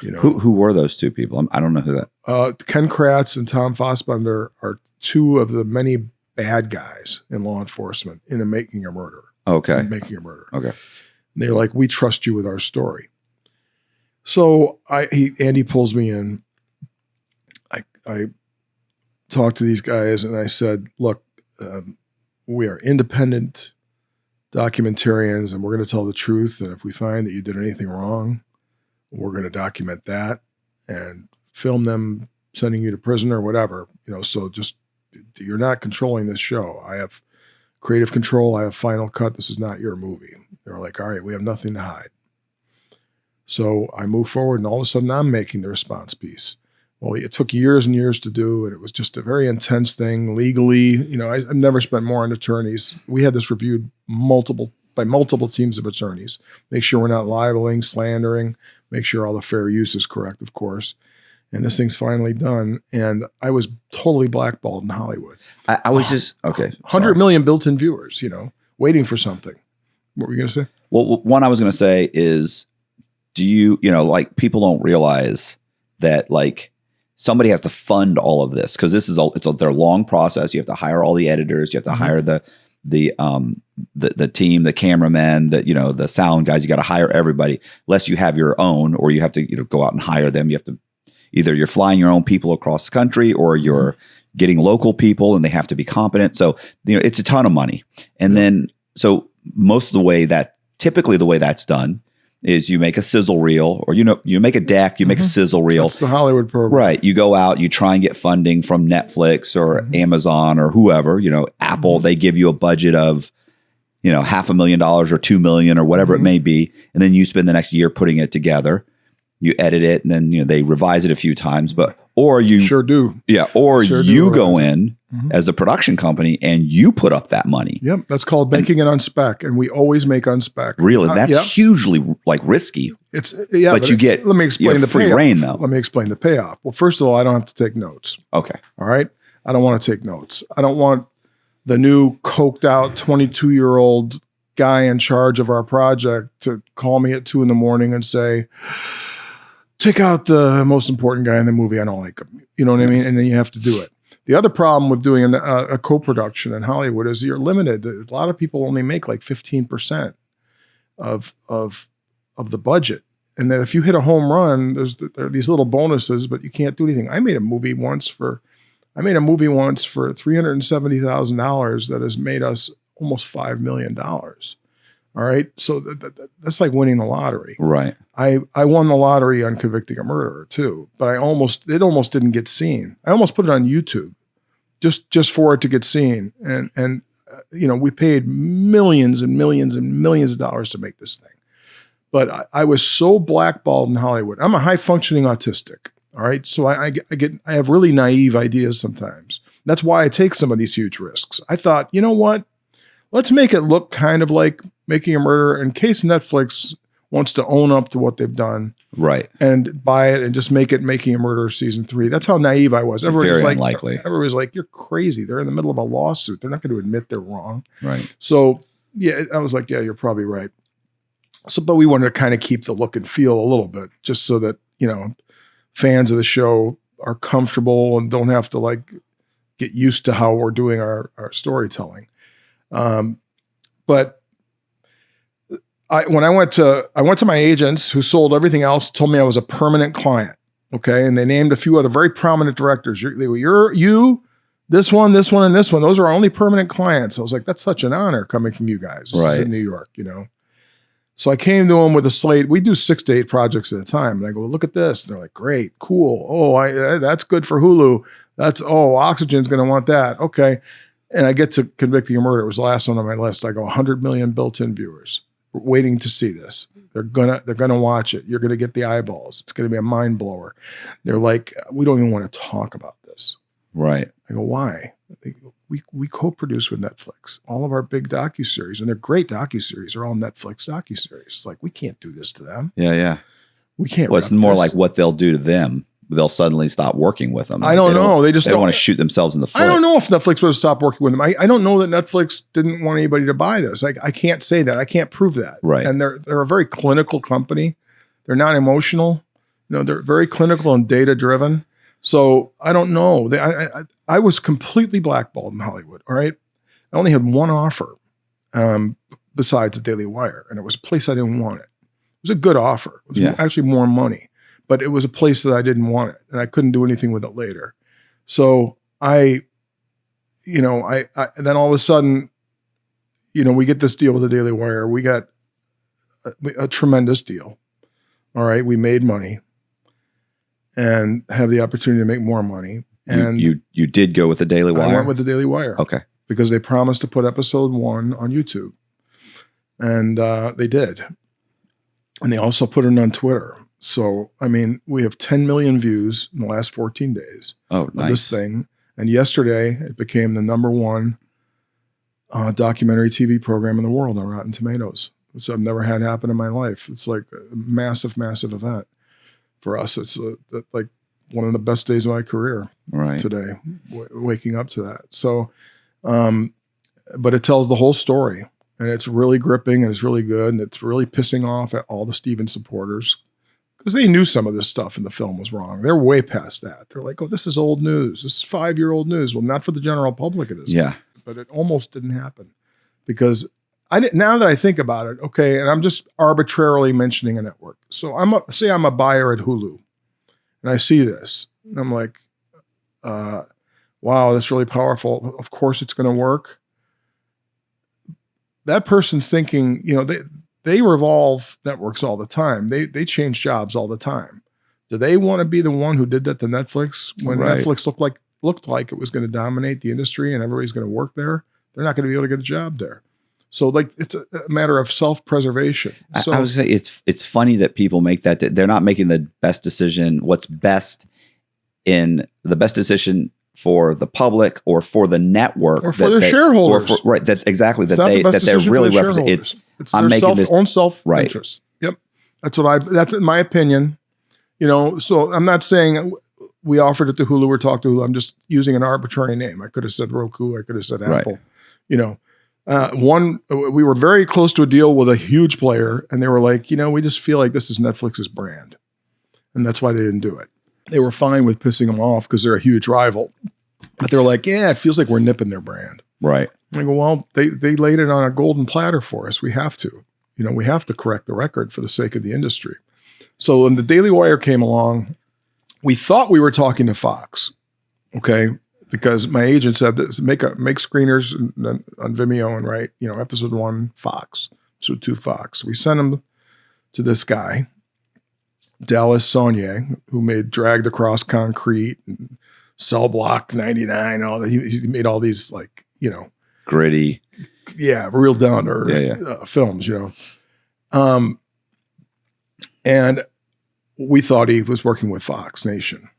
You know, who were those two people? I don't know who that. Ken Kratz and Tom Fassbender are two of the many bad guys in law enforcement in Making a Murder. Okay. Making a Murder. Okay. And they're like, we trust you with our story. So Andy pulls me in. I talked to these guys and I said, look, we are independent documentarians and we're going to tell the truth. And if we find that you did anything wrong, we're going to document that and film them sending you to prison or whatever, you know, so just, you're not controlling this show. I have creative control. I have final cut. This is not your movie. They're like, all right, we have nothing to hide. So I move forward and all of a sudden I'm making the response piece. Well, it took years and years to do, and it was just a very intense thing legally. You know, I've never spent more on attorneys. We had this reviewed by multiple teams of attorneys. Make sure we're not libeling, slandering, make sure all the fair use is correct, of course. And this thing's finally done. And I was totally blackballed in Hollywood. I was just, okay. 100 million built-in viewers, you know, waiting for something. What were you going to say? Well, one I was going to say is, do you know, like people don't realize that like, somebody has to fund all of this because this is their long process. You have to hire all the editors. You have to hire the team, the cameraman, the sound guys. You got to hire everybody, unless you have your own, or you have to go out and hire them. You have to either you're flying your own people across the country, or you're getting local people, and they have to be competent. So it's a ton of money. And then typically the way that's done is you make a sizzle reel, or you make a deck, you make a sizzle reel. That's the Hollywood program. Right. You go out, you try and get funding from Netflix or Amazon or whoever, Apple, they give you a budget of, $500,000 or $2 million or whatever it may be. And then you spend the next year putting it together. You edit it, and then they revise it a few times, or you sure do. Yeah. Or you go in as a production company and you put up that money. Yep. That's called making it on spec. And we always make on spec. Really? That's hugely risky. But you get, let me explain the free payoff. reign though. Let me explain the payoff. Well, first of all, I don't have to take notes. Okay. All right. I don't want to take notes. I don't want the new coked out 22-year-old guy in charge of our project to call me at 2 a.m. and say, take out the most important guy in the movie. I don't like him. You know what I mean? And then you have to do it. The other problem with doing a co-production in Hollywood is you're limited. A lot of people only make like 15% of the budget. And then if you hit a home run, there are these little bonuses, but you can't do anything. I made a movie once for $370,000 that has made us almost $5 million. All right. So that's like winning the lottery. Right. I won the lottery on Convicting a Murderer too, but it almost didn't get seen. I almost put it on YouTube just for it to get seen. And we paid millions and millions and millions of dollars to make this thing. But I was so blackballed in Hollywood. I'm a high functioning autistic. All right. So I have really naive ideas sometimes. That's why I take some of these huge risks. I thought, you know what? Let's make it look kind of like Making a Murderer in case Netflix wants to own up to what they've done. Right. And buy it and just make it Making a Murderer season 3. That's how naive I was. Very unlikely. Everybody's like, you're crazy. They're in the middle of a lawsuit. They're not going to admit they're wrong. Right. So yeah, I was like, yeah, you're probably right. So, but we wanted to kind of keep the look and feel a little bit just so that, fans of the show are comfortable and don't have to get used to how we're doing our storytelling. But when I went to my agents who sold everything else, told me I was a permanent client. Okay. And they named a few other very prominent directors. You, this one, and this one. Those are our only permanent clients. I was like, that's such an honor coming from you guys. This is in New York, So I came to them with a slate. We do 6 to 8 projects at a time. And I go, look at this. And they're like, great, cool. Oh, that's good for Hulu. Oxygen's going to want that. Okay. And I get to Convicting a Murder. It was the last one on my list. I go, 100 million built-in viewers waiting to see this. They're gonna watch it. You're gonna get the eyeballs. It's gonna be a mind blower. They're like, we don't even want to talk about this. Right. I go, why? They go, we co-produce with Netflix. All of our big docuseries, and they're great docuseries, are all Netflix docuseries. Like, we can't do this to them. Yeah. We can't. Well, it's more like what they'll do to them. They'll suddenly stop working with them. I don't know. They don't want to shoot themselves in the foot. I don't know if Netflix would have stopped working with them. I don't know that Netflix didn't want anybody to buy this. I can't say that. I can't prove that. Right. And they're a very clinical company. They're not emotional. They're very clinical and data driven. So I don't know. I was completely blackballed in Hollywood. All right. I only had one offer besides the Daily Wire, and it was a place I didn't want it. It was a good offer. It was actually more money. But it was a place that I didn't want it, and I couldn't do anything with it later. So I then all of a sudden, we get this deal with the Daily Wire. We got a tremendous deal. All right, we made money and have the opportunity to make more money. And you did go with the Daily Wire? I went with the Daily Wire. Okay. Because they promised to put episode 1 on YouTube, and they did. And they also put it on Twitter. So, we have 10 million views in the last 14 days of this thing. And yesterday, it became the #1 documentary TV program in the world on Rotten Tomatoes. So I've never had happen in my life. It's like a massive, massive event for us. It's like one of the best days of my career today, waking up to that. So, but it tells the whole story. And it's really gripping, and it's really good. And it's really pissing off at all the Steven supporters, because they knew some of this stuff in the film was wrong. They're way past that. They're like, oh, this is old news. This is 5-year-old news. Well, not for the general public it is. Yeah. But it almost didn't happen, because now that I think about it, okay, and I'm just arbitrarily mentioning a network. So I'm a buyer at Hulu, and I see this, and I'm like, wow, that's really powerful. Of course it's going to work. That person's thinking, they revolve networks all the time. They change jobs all the time. Do they want to be the one who did that to Netflix when Netflix looked like it was going to dominate the industry and everybody's going to work there? They're not going to be able to get a job there. So it's a matter of self-preservation. So I would say it's funny that people make that. They're not making the best decision. What's best in the best decision for the public or for the network or for their shareholders. That they're really representing. It's I'm making this own self-interest. Yep. That's in my opinion, so I'm not saying we offered it to Hulu or talked to Hulu. I'm just using an arbitrary name. I could have said Roku. I could have said Apple, we were very close to a deal with a huge player, and they were like, we just feel like this is Netflix's brand. And that's why they didn't do it. They were fine with pissing them off because they're a huge rival. But they're like, it feels like we're nipping their brand. Right. I go, well, they laid it on a golden platter for us. We have to. We have to correct the record for the sake of the industry. So when the Daily Wire came along, we thought we were talking to Fox, okay? Because my agent said this, make screeners on Vimeo and write, episode 1, Fox, episode 2, Fox. We sent them to this guy, Dallas Saunier, who made Dragged Across Concrete and Cell Block 99, all that. He made all these gritty, real down to earth films, and we thought he was working with Fox Nation,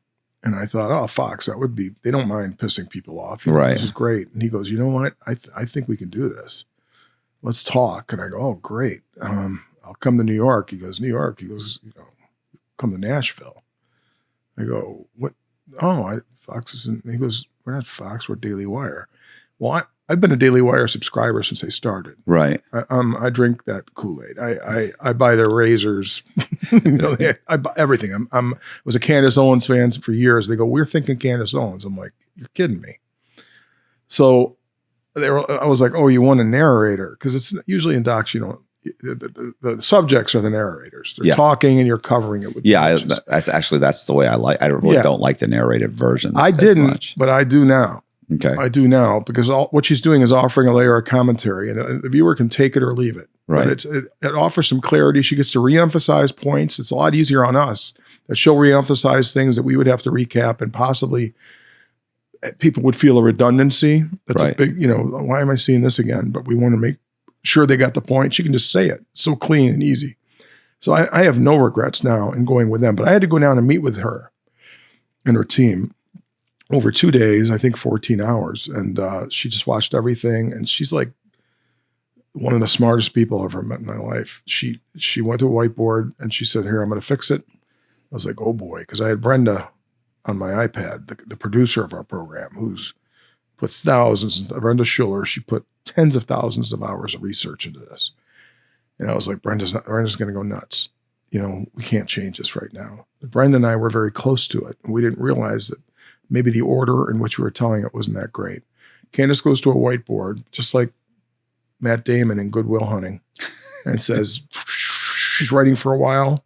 and I thought, oh, Fox, they don't mind pissing people off, this is great. And he goes, you know what, I think we can do this. Let's talk. And I go, oh, great. I'll come to New York. He goes, New York. He goes, come to Nashville. I go, what? Oh, Fox isn't. He goes, we're not Fox, we're Daily Wire. Well, I've been a Daily Wire subscriber since they started. Right. I drink that Kool-Aid. I buy their razors. I buy everything. I was a Candace Owens fan for years. They go, we're thinking Candace Owens. I'm like, you're kidding me. So I was like, oh, you want a narrator? Because it's usually in docs, the subjects are the narrators. They're talking and you're covering it with images. That's the way I like. I really don't like the narrative versions. I didn't, but I do now. Okay, I do now because what she's doing is offering a layer of commentary, and the viewer can take it or leave it. Right. But it offers some clarity. She gets to reemphasize points. It's a lot easier on us that she'll reemphasize things that we would have to recap, and possibly people would feel a redundancy. That's a big, why am I seeing this again? But we want to make sure they got the point. She can just say it. It's so clean and easy. So I have no regrets now in going with them, but I had to go down and meet with her and her team over 2 days, I think 14 hours. And she just watched everything. And she's like one of the smartest people I've ever met in my life. She went to a whiteboard and she said, here, I'm going to fix it. I was like, oh boy. Because I had Brenda on my iPad, the producer of our program, who's put Brenda Schuller, she put tens of thousands of hours of research into this. And I was like, Brenda's going to go nuts. We can't change this right now. But Brenda and I were very close to it. And we didn't realize that maybe the order in which we were telling it wasn't that great. Candace goes to a whiteboard, just like Matt Damon in Good Will Hunting, and says, she's writing for a while.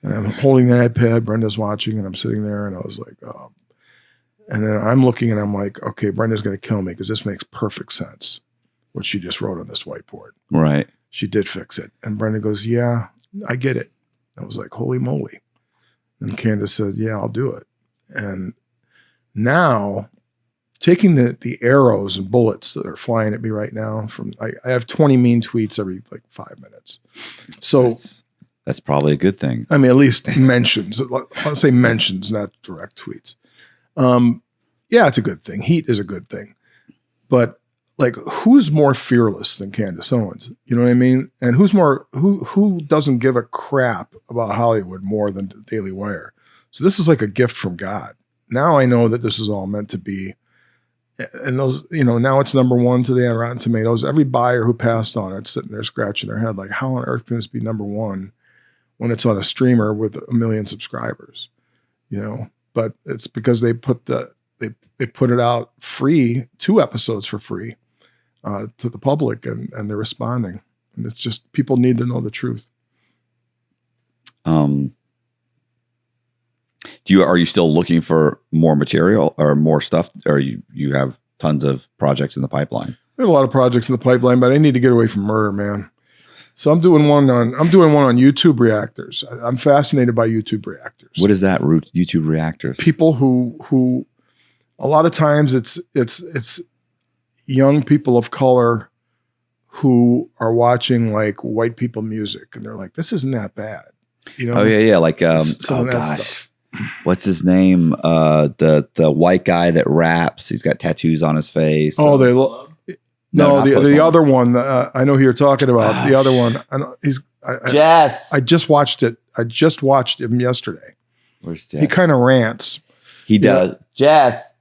And I'm holding the iPad, Brenda's watching, and I'm sitting there, and I was like, oh. And then I'm looking, and I'm like, okay, Brenda's going to kill me because this makes perfect sense, what she just wrote on this whiteboard. Right. She did fix it. And Brenda goes, yeah, I get it. I was like, holy moly. And Candace said, yeah, I'll do it. And now, taking the arrows and bullets that are flying at me right now, I have 20 mean tweets every 5 minutes. So that's probably a good thing. I mean, at least mentions. I'll say mentions, not direct tweets. Yeah, it's a good thing. Heat is a good thing. But who's more fearless than Candace Owens? You know what I mean? And who doesn't give a crap about Hollywood more than the Daily Wire? So this is like a gift from God. Now I know that this is all meant to be. And those, now it's #1 today on Rotten Tomatoes. Every buyer who passed on it sitting there scratching their head, like, how on earth can this be #1 when it's on a streamer with 1 million subscribers? But it's because they put it out free, 2 episodes for free to the public, and they're responding. And it's just, people need to know the truth. Are you still looking for more material or more stuff, or you have tons of projects in the pipeline? We have a lot of projects in the pipeline, but I need to get away from murder, man. So I'm doing one on YouTube reactors. I'm fascinated by YouTube reactors. What is that? YouTube reactors? People who a lot of times it's young people of color who are watching white people music, and they're like, this isn't that bad. Oh yeah. Gosh. What's his name? The white guy that raps. He's got tattoos on his face. Oh, the other one. I know who you're talking about. The other one. I know Jess. I just watched it. I just watched him yesterday. Where's Jess? He kind of rants. He does. Jess.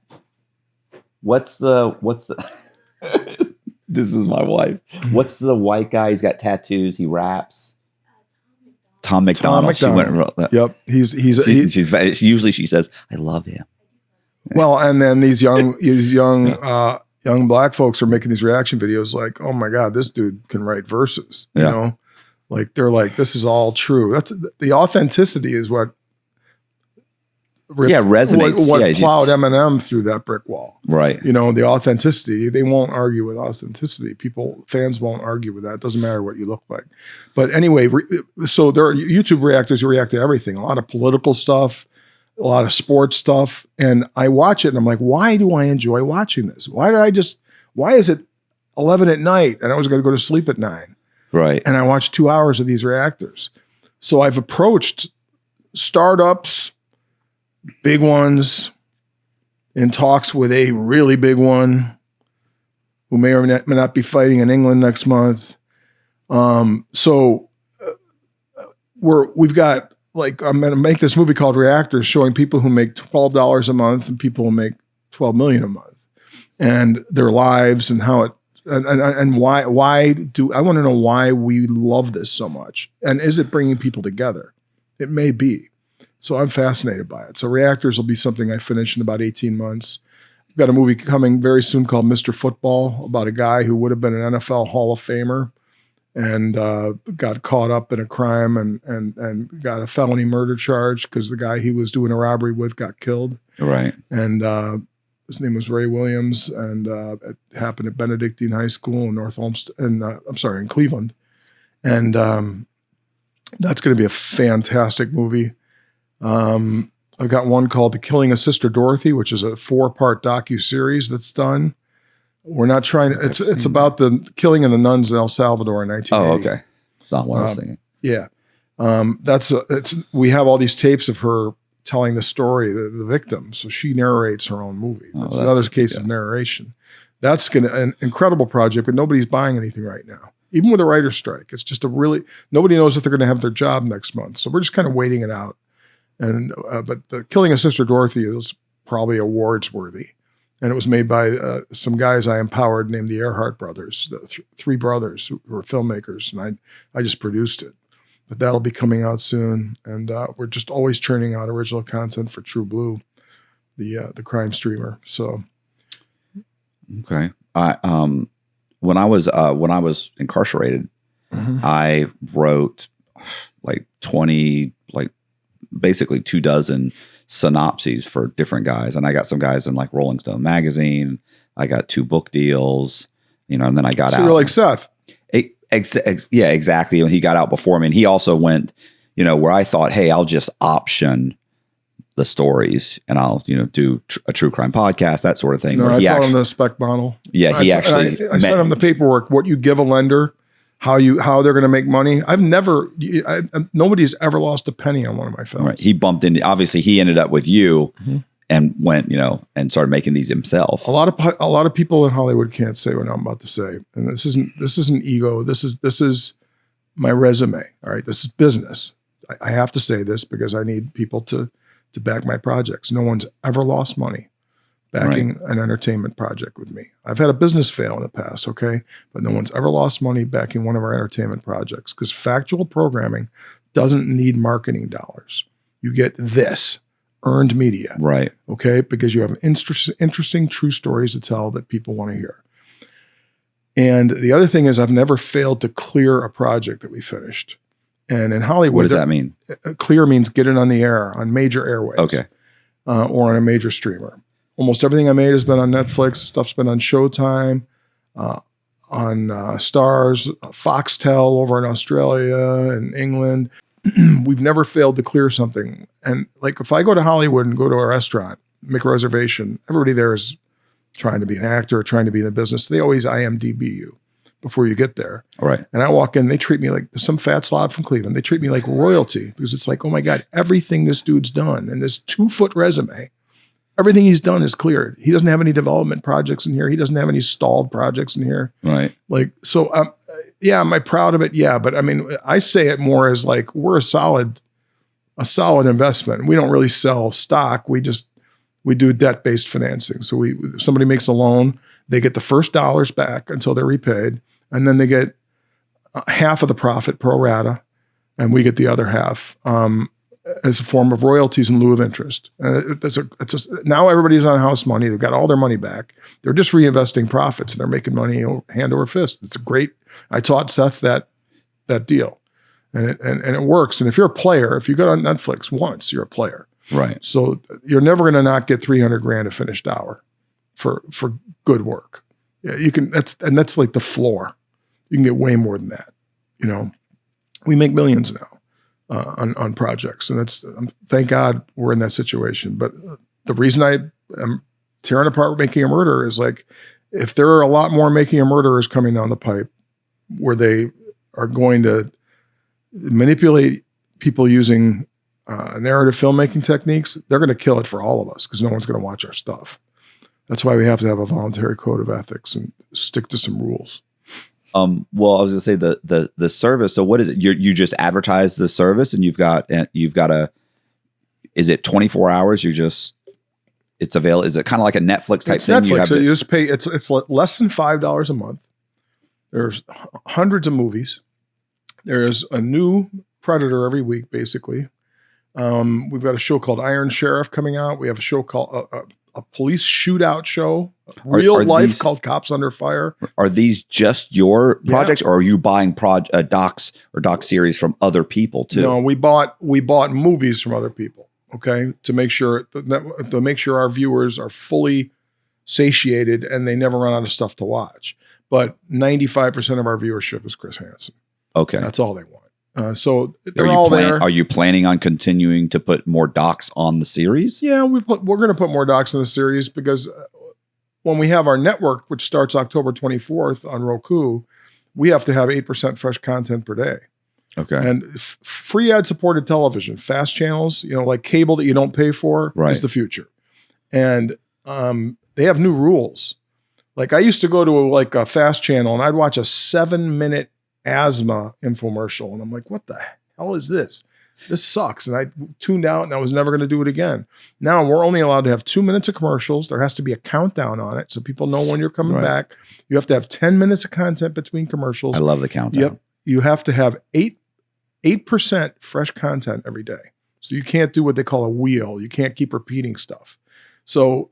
What's the? This is my wife. What's the white guy? He's got tattoos. He raps. Tom McDonald. She went and wrote that. Yep. Usually she says, I love him. Well, and then these young black folks are making these reaction videos like, oh my God, this dude can write verses. They're like, this is all true. That's the authenticity is what resonates. What plowed Eminem through that brick wall. Right. The authenticity, they won't argue with authenticity. Fans won't argue with that. It doesn't matter what you look like. But anyway, so there are YouTube reactors who react to everything, a lot of political stuff, a lot of sports stuff. And I watch it and I'm like, why do I enjoy watching this? Why is it 11 at night and I was going to go to sleep at 9? Right. And I watched 2 hours of these reactors. So I've approached startups, big ones, in talks with a really big one who may or may not be fighting in England next month. We've got I'm going to make this movie called Reactors, showing people who make $12 a month and people who make $12 million a month, and their lives and how it and why do I want to know why we love this so much, and is it bringing people together? It may be. So I'm fascinated by it. So Reactors will be something I finish in about 18 months. we've got a movie coming very soon called Mr. Football about a guy who would have been an NFL Hall of Famer and got caught up in a crime and got a felony murder charge because the guy he was doing a robbery with got killed. Right. And his name was Ray Williams, and it happened at Benedictine High School in North Olmsted, in Cleveland. And that's going to be a fantastic movie. I've got one called The Killing of Sister Dorothy, which is a 4-part docu-series that's done. We're not trying to, it's about the killing of the nuns in El Salvador in 1980. Oh, okay. It's not what I was thinking. Yeah. We have all these tapes of her telling the story, the victim. So she narrates her own movie. That's another case of narration. That's an incredible project, but nobody's buying anything right now. Even with a writer's strike, it's just nobody knows if they're going to have their job next month. So we're just kind of waiting it out. And but The Killing of Sister Dorothy is probably awards worthy. And it was made by some guys I empowered named the Earhart brothers, the three brothers who were filmmakers. And I just produced it. But that'll be coming out soon. And we're just always churning out original content for True Blue, the crime streamer. So. Okay. When I was incarcerated, I wrote like 20, basically 24 synopses for different guys. And I got some guys in like Rolling Stone magazine. I got 2 book deals, and then I got out. So you're like Seth. Yeah, exactly. When he got out before me, and he also went, where I thought, hey, I'll just option the stories and I'll, do a true crime podcast, that sort of thing. No, I told him the spec model. Yeah, I sent him the paperwork, what you give a lender, how they're going to make money. Nobody's ever lost a penny on one of my films. Right. He bumped into, obviously he ended up with you and went, and started making these himself. A lot of people in Hollywood can't say what I'm about to say. And this isn't ego. This is my resume. All right. This is business. I have to say this because I need people to back my projects. No one's ever lost money backing an entertainment project with me. I've had a business fail in the past, okay? But no one's ever lost money backing one of our entertainment projects because factual programming doesn't need marketing dollars. You get this, earned media. Right. Okay? Because you have interesting true stories to tell that people want to hear. And the other thing is I've never failed to clear a project that we finished. And in Hollywood, what does that mean? Clear means get it on the air, on major airwaves. Okay. Or on a major streamer. Almost everything I made has been on Netflix. Stuff's been on Showtime, on Stars, Foxtel over in Australia and England. We've never failed to clear something. And like if I go to Hollywood and go to a restaurant, make a reservation, everybody there is trying to be an actor, trying to be in the business. They always IMDb you before you get there. All right. And I walk in, they treat me like some fat slob from Cleveland. They treat me like royalty because it's like, oh my God, everything this dude's done and this 2-foot resume, everything he's done is cleared. He doesn't have any development projects in here. He doesn't have any stalled projects in here. Right. Like, so yeah, am I proud of it? Yeah. But I mean, I say it more as like, we're a solid investment. We don't really sell stock. We do debt-based financing. So somebody makes a loan, they get the first dollars back until they're repaid. And then they get half of the profit pro rata, and we get the other half as a form of royalties in lieu of interest. Now everybody's on house money. They've got all their money back. They're just reinvesting profits, and they're making money hand over fist. It's great. I taught Seth that deal, and it works. And if you're a player, if you go on Netflix once, you're a player. Right. So you're never going to not get $300,000 a finished hour for good work. Yeah, you can. That's like the floor. You can get way more than that. We make millions now on projects, and thank God we're in that situation. But the reason I am tearing apart Making a Murderer is like, if there are a lot more Making a Murderers coming down the pipe, where they are going to manipulate people using narrative filmmaking technies, they're going to kill it for all of us because no one's going to watch our stuff. That's why we have to have a voluntary code of ethics and stick to some rules. Well, I was gonna say the service. So what is it? You just advertise the service, and you've got is it 24 hours? It's available. Is it kind of like a Netflix type thing? Netflix. You just pay. It's less than $5 a month. There's hundreds of movies. There's a new Predator every week, basically. We've got a show called Iron Sheriff coming out. We have a show called a police shootout show, Are real life these- called Cops Under Fire. Are these just your Yeah. projects, or are you buying docs or doc series from other people too? No, we bought movies from other people. Okay, to make sure our viewers are fully satiated and they never run out of stuff to watch. But 95% of our viewership is Chris Hansen. Okay. That's all they want. So they're all there. Are you planning on continuing to put more docs on the series? Yeah, we're going to put more docs in the series because when we have our network, which starts October 24th on Roku, we have to have 8% fresh content per day. Okay. And free ad-supported television, fast channels, like cable that you don't pay for, is the future. And they have new rules. Like I used to go to a fast channel and I'd watch a 7-minute asthma infomercial. And I'm like, what the hell is this? This sucks. And I tuned out and I was never going to do it again. Now we're only allowed to have 2 minutes of commercials. There has to be a countdown on it so people know when you're coming back. You have to have 10 minutes of content between commercials. I love the countdown. Yep. You have to have 8% fresh content every day. So you can't do what they call a wheel. You can't keep repeating stuff. So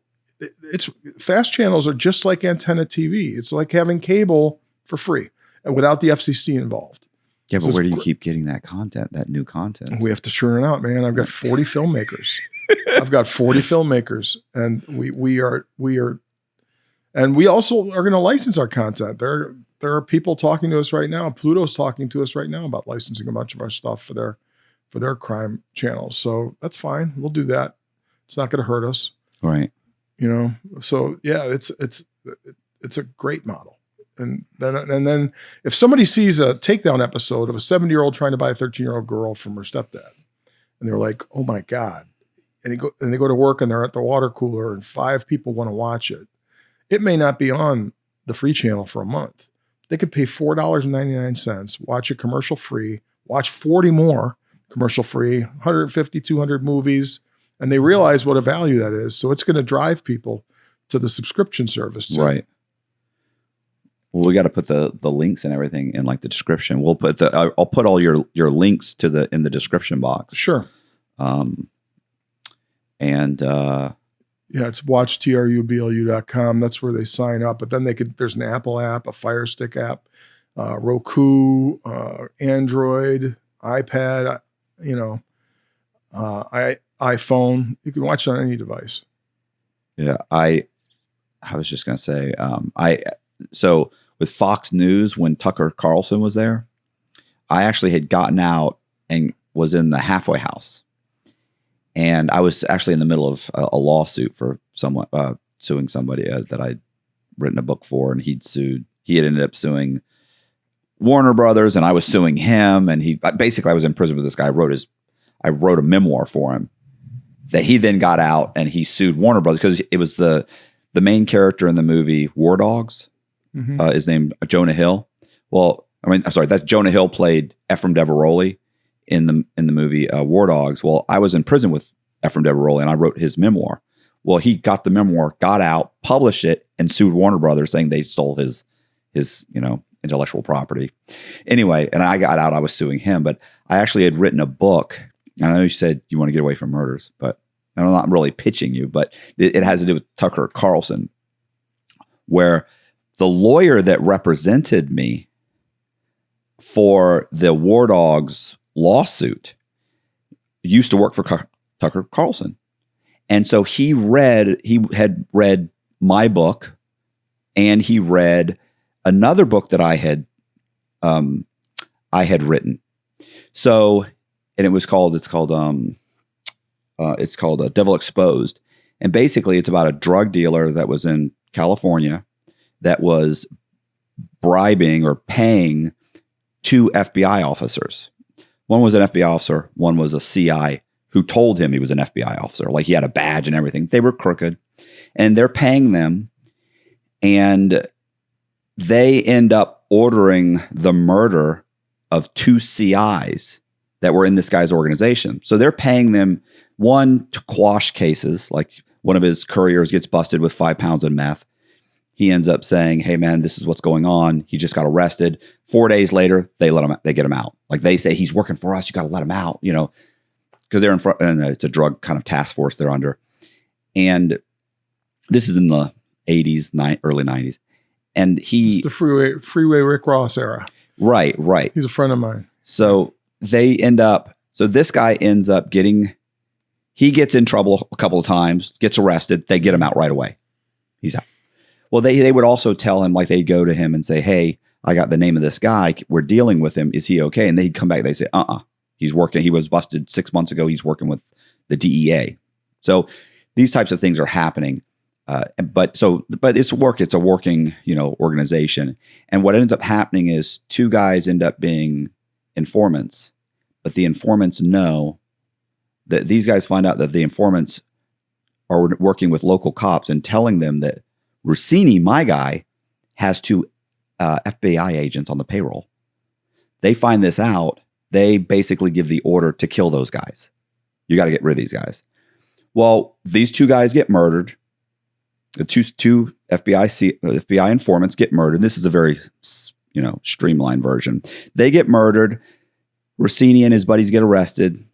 it's fast channels are just like antenna TV. It's like having cable for free and without the FCC involved. Yeah, but where do you keep getting that content, that new content? We have to churn it out, man. I've got 40 filmmakers. And we are, and we also are going to license our content. There are people talking to us right now. Pluto's talking to us right now about licensing a bunch of our stuff for their crime channels. So that's fine. We'll do that. It's not going to hurt us. Right. So yeah, it's a great model. And then if somebody sees a Takedown episode of a 70-year-old trying to buy a 13-year-old girl from her stepdad, and they're like, oh my God, and they go to work and they're at the water cooler and 5 people want to watch it, it may not be on the free channel for a month. They could pay $4.99, watch it commercial free, watch 40 more commercial free, 150, 200 movies, and they realize what a value that is. So it's going to drive people to the subscription service too. Right. Well, we got to put the links and everything in like the description. We'll put I'll put all your links in the description box. Sure. It's watchtruBLU.com. That's where they sign up. But then there's an Apple app, a Fire Stick app, Roku, Android, iPad, iPhone. You can watch it on any device. Yeah. I was just going to say, so with Fox News, when Tucker Carlson was there, I actually had gotten out and was in the halfway house. And I was actually in the middle of a lawsuit for someone suing somebody that I'd written a book for, and he had ended up suing Warner Brothers, and I was suing him. And I was in prison with this guy. I wrote a memoir for him that he then got out, and he sued Warner Brothers because it was the main character in the movie War Dogs. Mm-hmm. Is named Jonah Hill. Well, I'm sorry, that Jonah Hill played Ephraim Deveroli in the movie War Dogs. Well, I was in prison with Ephraim Deveroli, and I wrote his memoir. Well, he got the memoir, got out, published it, and sued Warner Brothers, saying they stole his intellectual property. Anyway, and I got out. I was suing him, but I actually had written a book. And I know you said you want to get away from murders, but I'm not really pitching you, but it has to do with Tucker Carlson, where the lawyer that represented me for the War Dogs lawsuit used to work for Tucker Carlson. And so he had read my book, and he read another book that I had written. So, and it's called Devil Exposed. And basically it's about a drug dealer that was in California that was bribing or paying 2 FBI officers. One was an FBI officer, one was a CI who told him he was an FBI officer. Like he had a badge and everything. They were crooked, and they're paying them, and they end up ordering the murder of 2 CIs that were in this guy's organization. So they're paying them, one, to quash cases. Like one of his couriers gets busted with 5 pounds of meth. He ends up saying, hey man, this is what's going on. He just got arrested. 4 days later, they get him out. Like they say, he's working for us. You got to let him out, because they're in front, and it's a drug kind of task force they're under. And This is in the 80s, early 90s. And It's the freeway Rick Ross era. Right. He's a friend of mine. So this guy ends up he gets in trouble a couple of times, gets arrested. They get him out right away. He's out. Well, they would also tell him, like, they'd go to him and say, hey, I got the name of this guy. We're dealing with him. Is he okay? And they'd come back. They say, he's working. He was busted 6 months ago. He's working with the DEA. So these types of things are happening. But it's work. It's a working, organization. And what ends up happening is two guys end up being informants, but the informants know that these guys find out that the informants are working with local cops and telling them that Rossini, my guy, has two FBI agents on the payroll. They find this out. They basically give the order to kill those guys. You got to get rid of these guys. Well, these two guys get murdered. The two FBI informants get murdered. This is a very, streamlined version. They get murdered. Rossini and his buddies get arrested.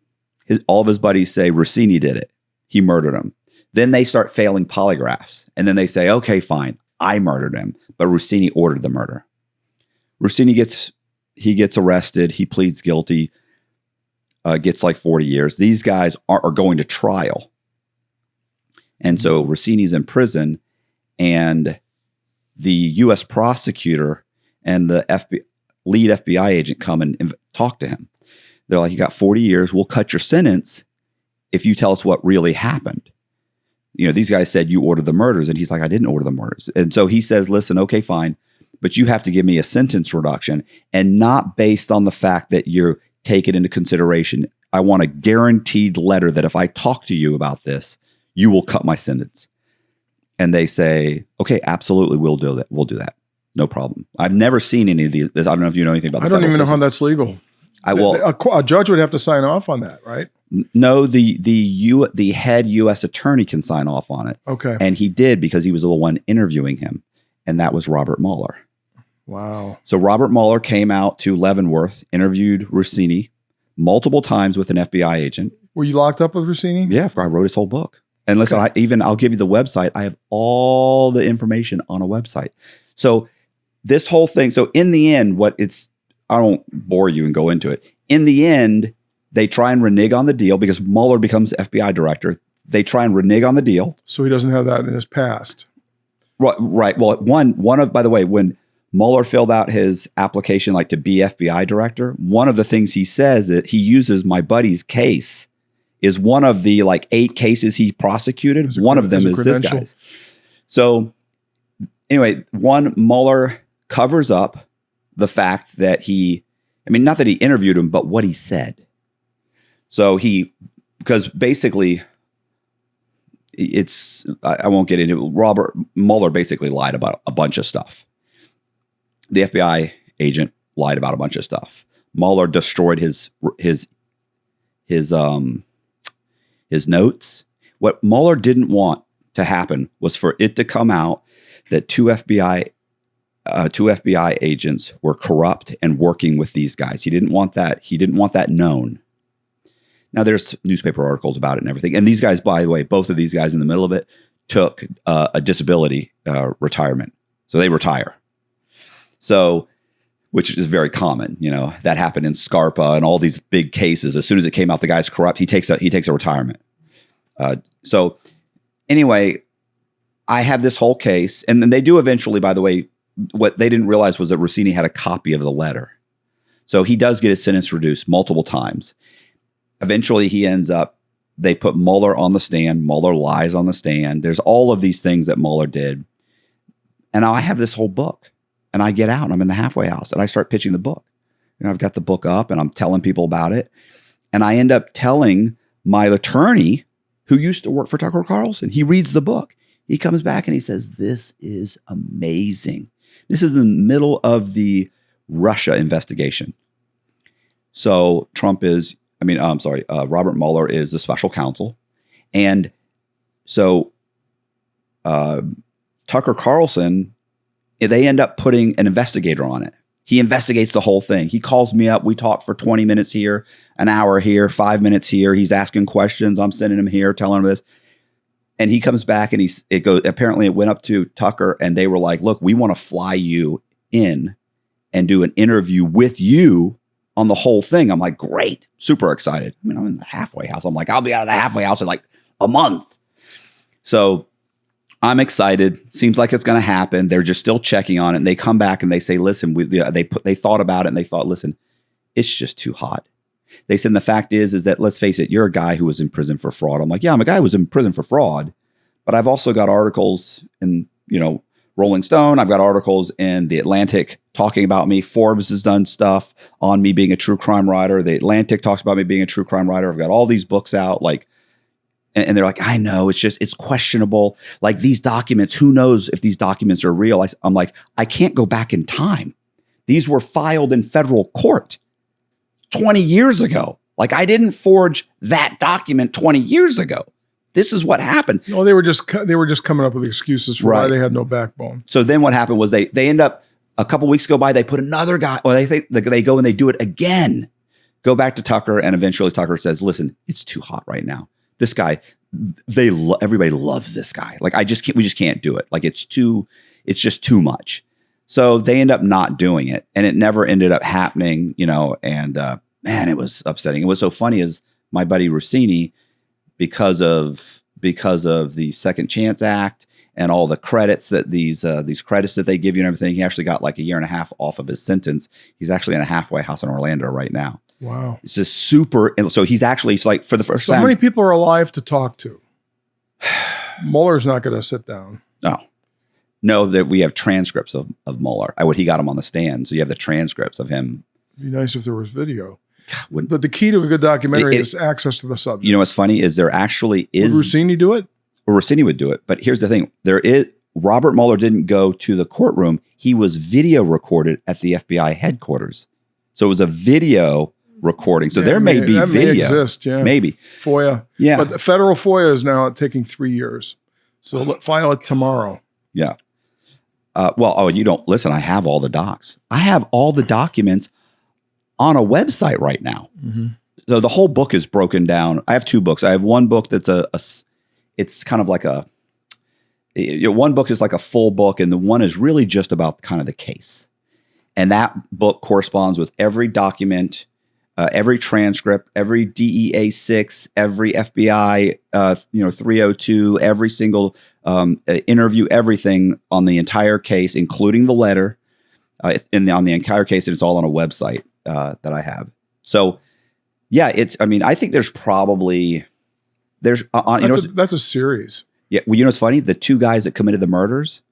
All of his buddies say Rossini did it. He murdered him. Then they start failing polygraphs. And then they say, okay, fine, I murdered him. But Rossini ordered the murder. Rossini gets arrested. He pleads guilty, gets like 40 years. These guys are going to trial. And so Rossini's in prison, and the U.S. prosecutor and the lead FBI agent come and talk to him. They're like, you got 40 years. We'll cut your sentence if you tell us what really happened. These guys said you ordered the murders. And he's like, I didn't order the murders. And so he says, listen, okay, fine. But you have to give me a sentence reduction, and not based on the fact that you're taking into consideration. I want a guaranteed letter that if I talk to you about this, you will cut my sentence. And they say, okay, absolutely. We'll do that. We'll do that. No problem. I've never seen any of these. I don't know if you know anything about the I don't even know system. how that's legal. A judge would have to sign off on that, right? No, the head U.S. attorney can sign off on it. Okay. And he did, because he was the one interviewing him. And that was Robert Mueller. Wow. So Robert Mueller came out to Leavenworth, interviewed Rossini multiple times with an FBI agent. Were you locked up with Rossini? Yeah, I wrote his whole book. And listen, I'll give you the website. I have all the information on a website. So this whole thing. So in the end, I won't bore you and go into it. In the end, they try and renege on the deal because Mueller becomes FBI director. They try and renege on the deal. So he doesn't have that in his past. Right. Well, by the way, when Mueller filled out his application, like to be FBI director, one of the things he says that he uses my buddy's case is one of the 8 cases he prosecuted. One of them is this guy's. So anyway, Mueller covers up the fact that not that he interviewed him, but what he said. So because basically I won't get into it. Robert Mueller basically lied about a bunch of stuff. The FBI agent lied about a bunch of stuff. Mueller destroyed his notes. What Mueller didn't want to happen was for it to come out that two FBI agents were corrupt and working with these guys. He didn't want that. He didn't want that known. Now there's newspaper articles about it and everything. And these guys, by the way, both of these guys in the middle of it took a disability retirement. So they retire. So, which is very common, that happened in Scarpa and all these big cases. As soon as it came out, the guy's corrupt. He takes a retirement. So anyway, I have this whole case, and then they do eventually, by the way, what they didn't realize was that Rossini had a copy of the letter. So he does get his sentence reduced multiple times. Eventually they put Mueller on the stand. Mueller lies on the stand. There's all of these things that Mueller did. And now I have this whole book. And I get out and I'm in the halfway house and I start pitching the book. I've got the book up and I'm telling people about it. And I end up telling my attorney, who used to work for Tucker Carlson, he reads the book. He comes back and he says, this is amazing. This is in the middle of the Russia investigation. So Robert Mueller is the special counsel. And so Tucker Carlson, they end up putting an investigator on it. He investigates the whole thing. He calls me up. We talk for 20 minutes here, an hour here, 5 minutes here. He's asking questions. I'm sending him here, telling him this. And he comes back and apparently it went up to Tucker and they were like, look, we want to fly you in and do an interview with you on the whole thing. I'm like, great, super excited. I mean, I'm in the halfway house. I'm like, I'll be out of the halfway house in like a month. So I'm excited. Seems like it's going to happen. They're just still checking on it. And they come back and they say, listen, they thought about it and they thought, listen, it's just too hot. They said, the fact is that, let's face it, you're a guy who was in prison for fraud. I'm like, yeah, I'm a guy who was in prison for fraud, but I've also got articles in, Rolling Stone. I've got articles in The Atlantic talking about me. Forbes has done stuff on me being a true crime writer. The Atlantic talks about me being a true crime writer. I've got all these books out, and they're like, I know, it's questionable. Like these documents, who knows if these documents are real? I'm like, I can't go back in time. These were filed in federal court 20 years ago. Like I didn't forge that document 20 years ago. This is what happened. No, they were just coming up with excuses for why they had no backbone. So then what happened was they end up, a couple weeks go by, they put another guy, or they go and they do it again. Go back to Tucker, and eventually Tucker says, listen, it's too hot right now. This guy, everybody loves this guy. Like we just can't do it. Like it's just too much. So they end up not doing it, and it never ended up happening, and man, it was upsetting. It was so funny is my buddy Rossini, because of the Second Chance Act and all the credits that these credits that they give you and everything, he actually got like a year and a half off of his sentence. He's actually in a halfway house in Orlando right now. Wow. It's just super. So he's like, for the first time. So many people are alive to talk to. Mueller's not going to sit down. No, that we have transcripts of Mueller. He got him on the stand. So you have the transcripts of him. It'd be nice if there was video. But the key to a good documentary is access to the subject. You know what's funny is there actually is. Would Rossini do it? Or Rossini would do it. But here's the thing. Robert Mueller didn't go to the courtroom. He was video recorded at the FBI headquarters. So it was a video recording. So there may be video. May exist, yeah. Maybe. FOIA. Yeah. But the federal FOIA is now taking 3 years. So file it tomorrow. Yeah. You don't listen. I have all the docs. I have all the documents on a website right now. Mm-hmm. So the whole book is broken down. I have 2 books. I have one book that's it's kind of like one book is like a full book, and the one is really just about kind of the case. And that book corresponds with every document, every transcript, every DEA 6, every FBI 302, every single interview, everything on the entire case, including the letter, on the entire case, and it's all on a website that I have. So, yeah, I think there's probably that's a series. Yeah, well, what's funny? The 2 guys that committed the murders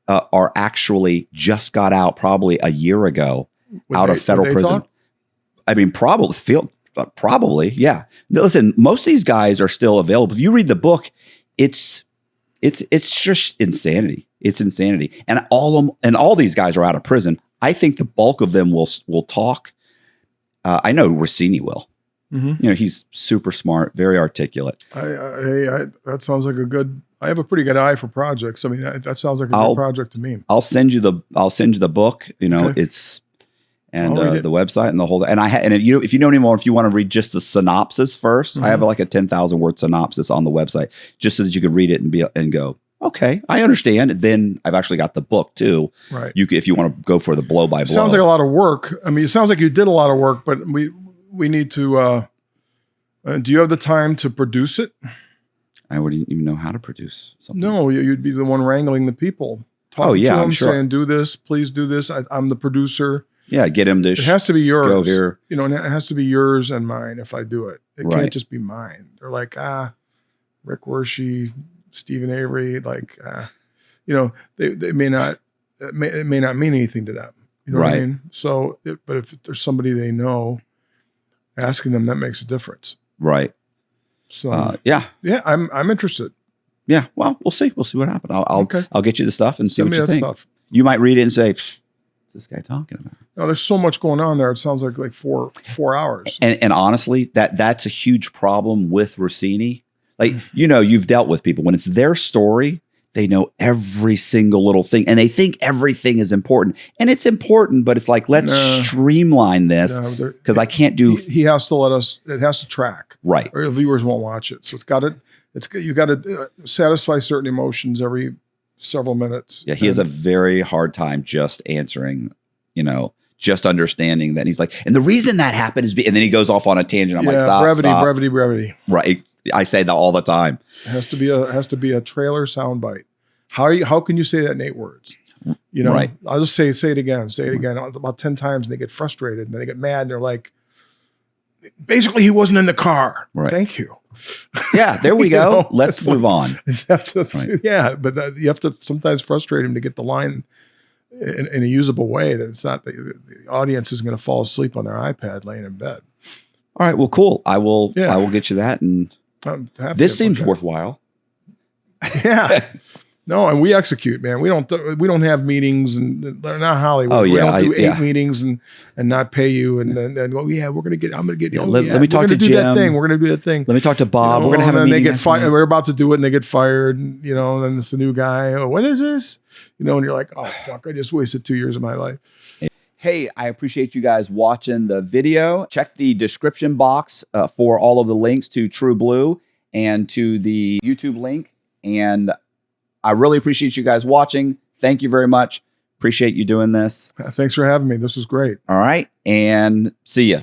are actually just got out probably a year ago out of federal prison. Talk? I mean, probably, yeah. Listen, most of these guys are still available. If you read the book, it's just insanity. It's insanity, and all these guys are out of prison. I think the bulk of them will talk. I know Rossini will. Mm-hmm. He's super smart, very articulate. That sounds like I have a pretty good eye for projects. I mean, that sounds like a good project to me. I'll send you the book. Okay. It's the website and the whole. And if you know anymore, if you want to read just the synopsis first, mm-hmm. I have like a 10,000 word synopsis on the website, just so that you could read it and go, okay, I understand. Then I've actually got the book too. Right. If you want to go for the blow by blow. Sounds like a lot of work. I mean, it sounds like you did a lot of work, but we need to. Do you have the time to produce it? I wouldn't even know how to produce something. No, you'd be the one wrangling the people. Talking to them, sure. Saying, do this, please do this. I'm the producer. Yeah, get him to. It has to be yours. Go here. It has to be yours and mine if I do it. It can't just be mine. They're like, Rick Wershey, Stephen Avery, they may not. It may not mean anything to them. You know what I mean? So, but if there's somebody they know, asking them, that makes a difference. Right. So yeah, I'm interested. Yeah. Well, we'll see. We'll see what happens. I'll get you the stuff and see what you think. Stuff. You might read it and say, "What's this guy talking about?" No, there's so much going on there. It sounds like 4 hours. And honestly, that's a huge problem with Rossini. Like, you've dealt with people when it's their story, they know every single little thing and they think everything is important. And it's important, but it's like, let's streamline this because I can't do. He has to let us, it has to track. Right. Or the viewers won't watch it. So you got to satisfy certain emotions every several minutes. Yeah. He has a very hard time just answering, just understanding that. He's like, and the reason that happened is, and then he goes off on a tangent. I'm like, stop, brevity. Right. I say that all the time. It has to be a trailer soundbite. How can you say that in 8 words? Right. I'll just say it again, about 10 times, and they get frustrated and they get mad and they're like, basically he wasn't in the car. Right. Thank you. Yeah, there we go. Let's move on. Yeah, but you have to sometimes frustrate him to get the line in a usable way that it's not the audience is going to fall asleep on their iPad laying in bed. All right. Well, cool. I will get you that. And this seems worthwhile. Yeah. No, and we execute, man. We don't have meetings, and they're not Hollywood. Oh, yeah. We don't do 8 meetings and not pay you, and then go, I'm gonna get. Let me talk to Jim. We're gonna do that thing. Let me talk to Bob. We're gonna have a meeting. They get fired. We're about to do it, and they get fired. And then it's the new guy. Oh, what is this? And you're like, oh fuck! I just wasted 2 years of my life. Hey, I appreciate you guys watching the video. Check the description box for all of the links to True Blue and to the YouTube link. And I really appreciate you guys watching. Thank you very much. Appreciate you doing this. Thanks for having me. This was great. All right. And see ya.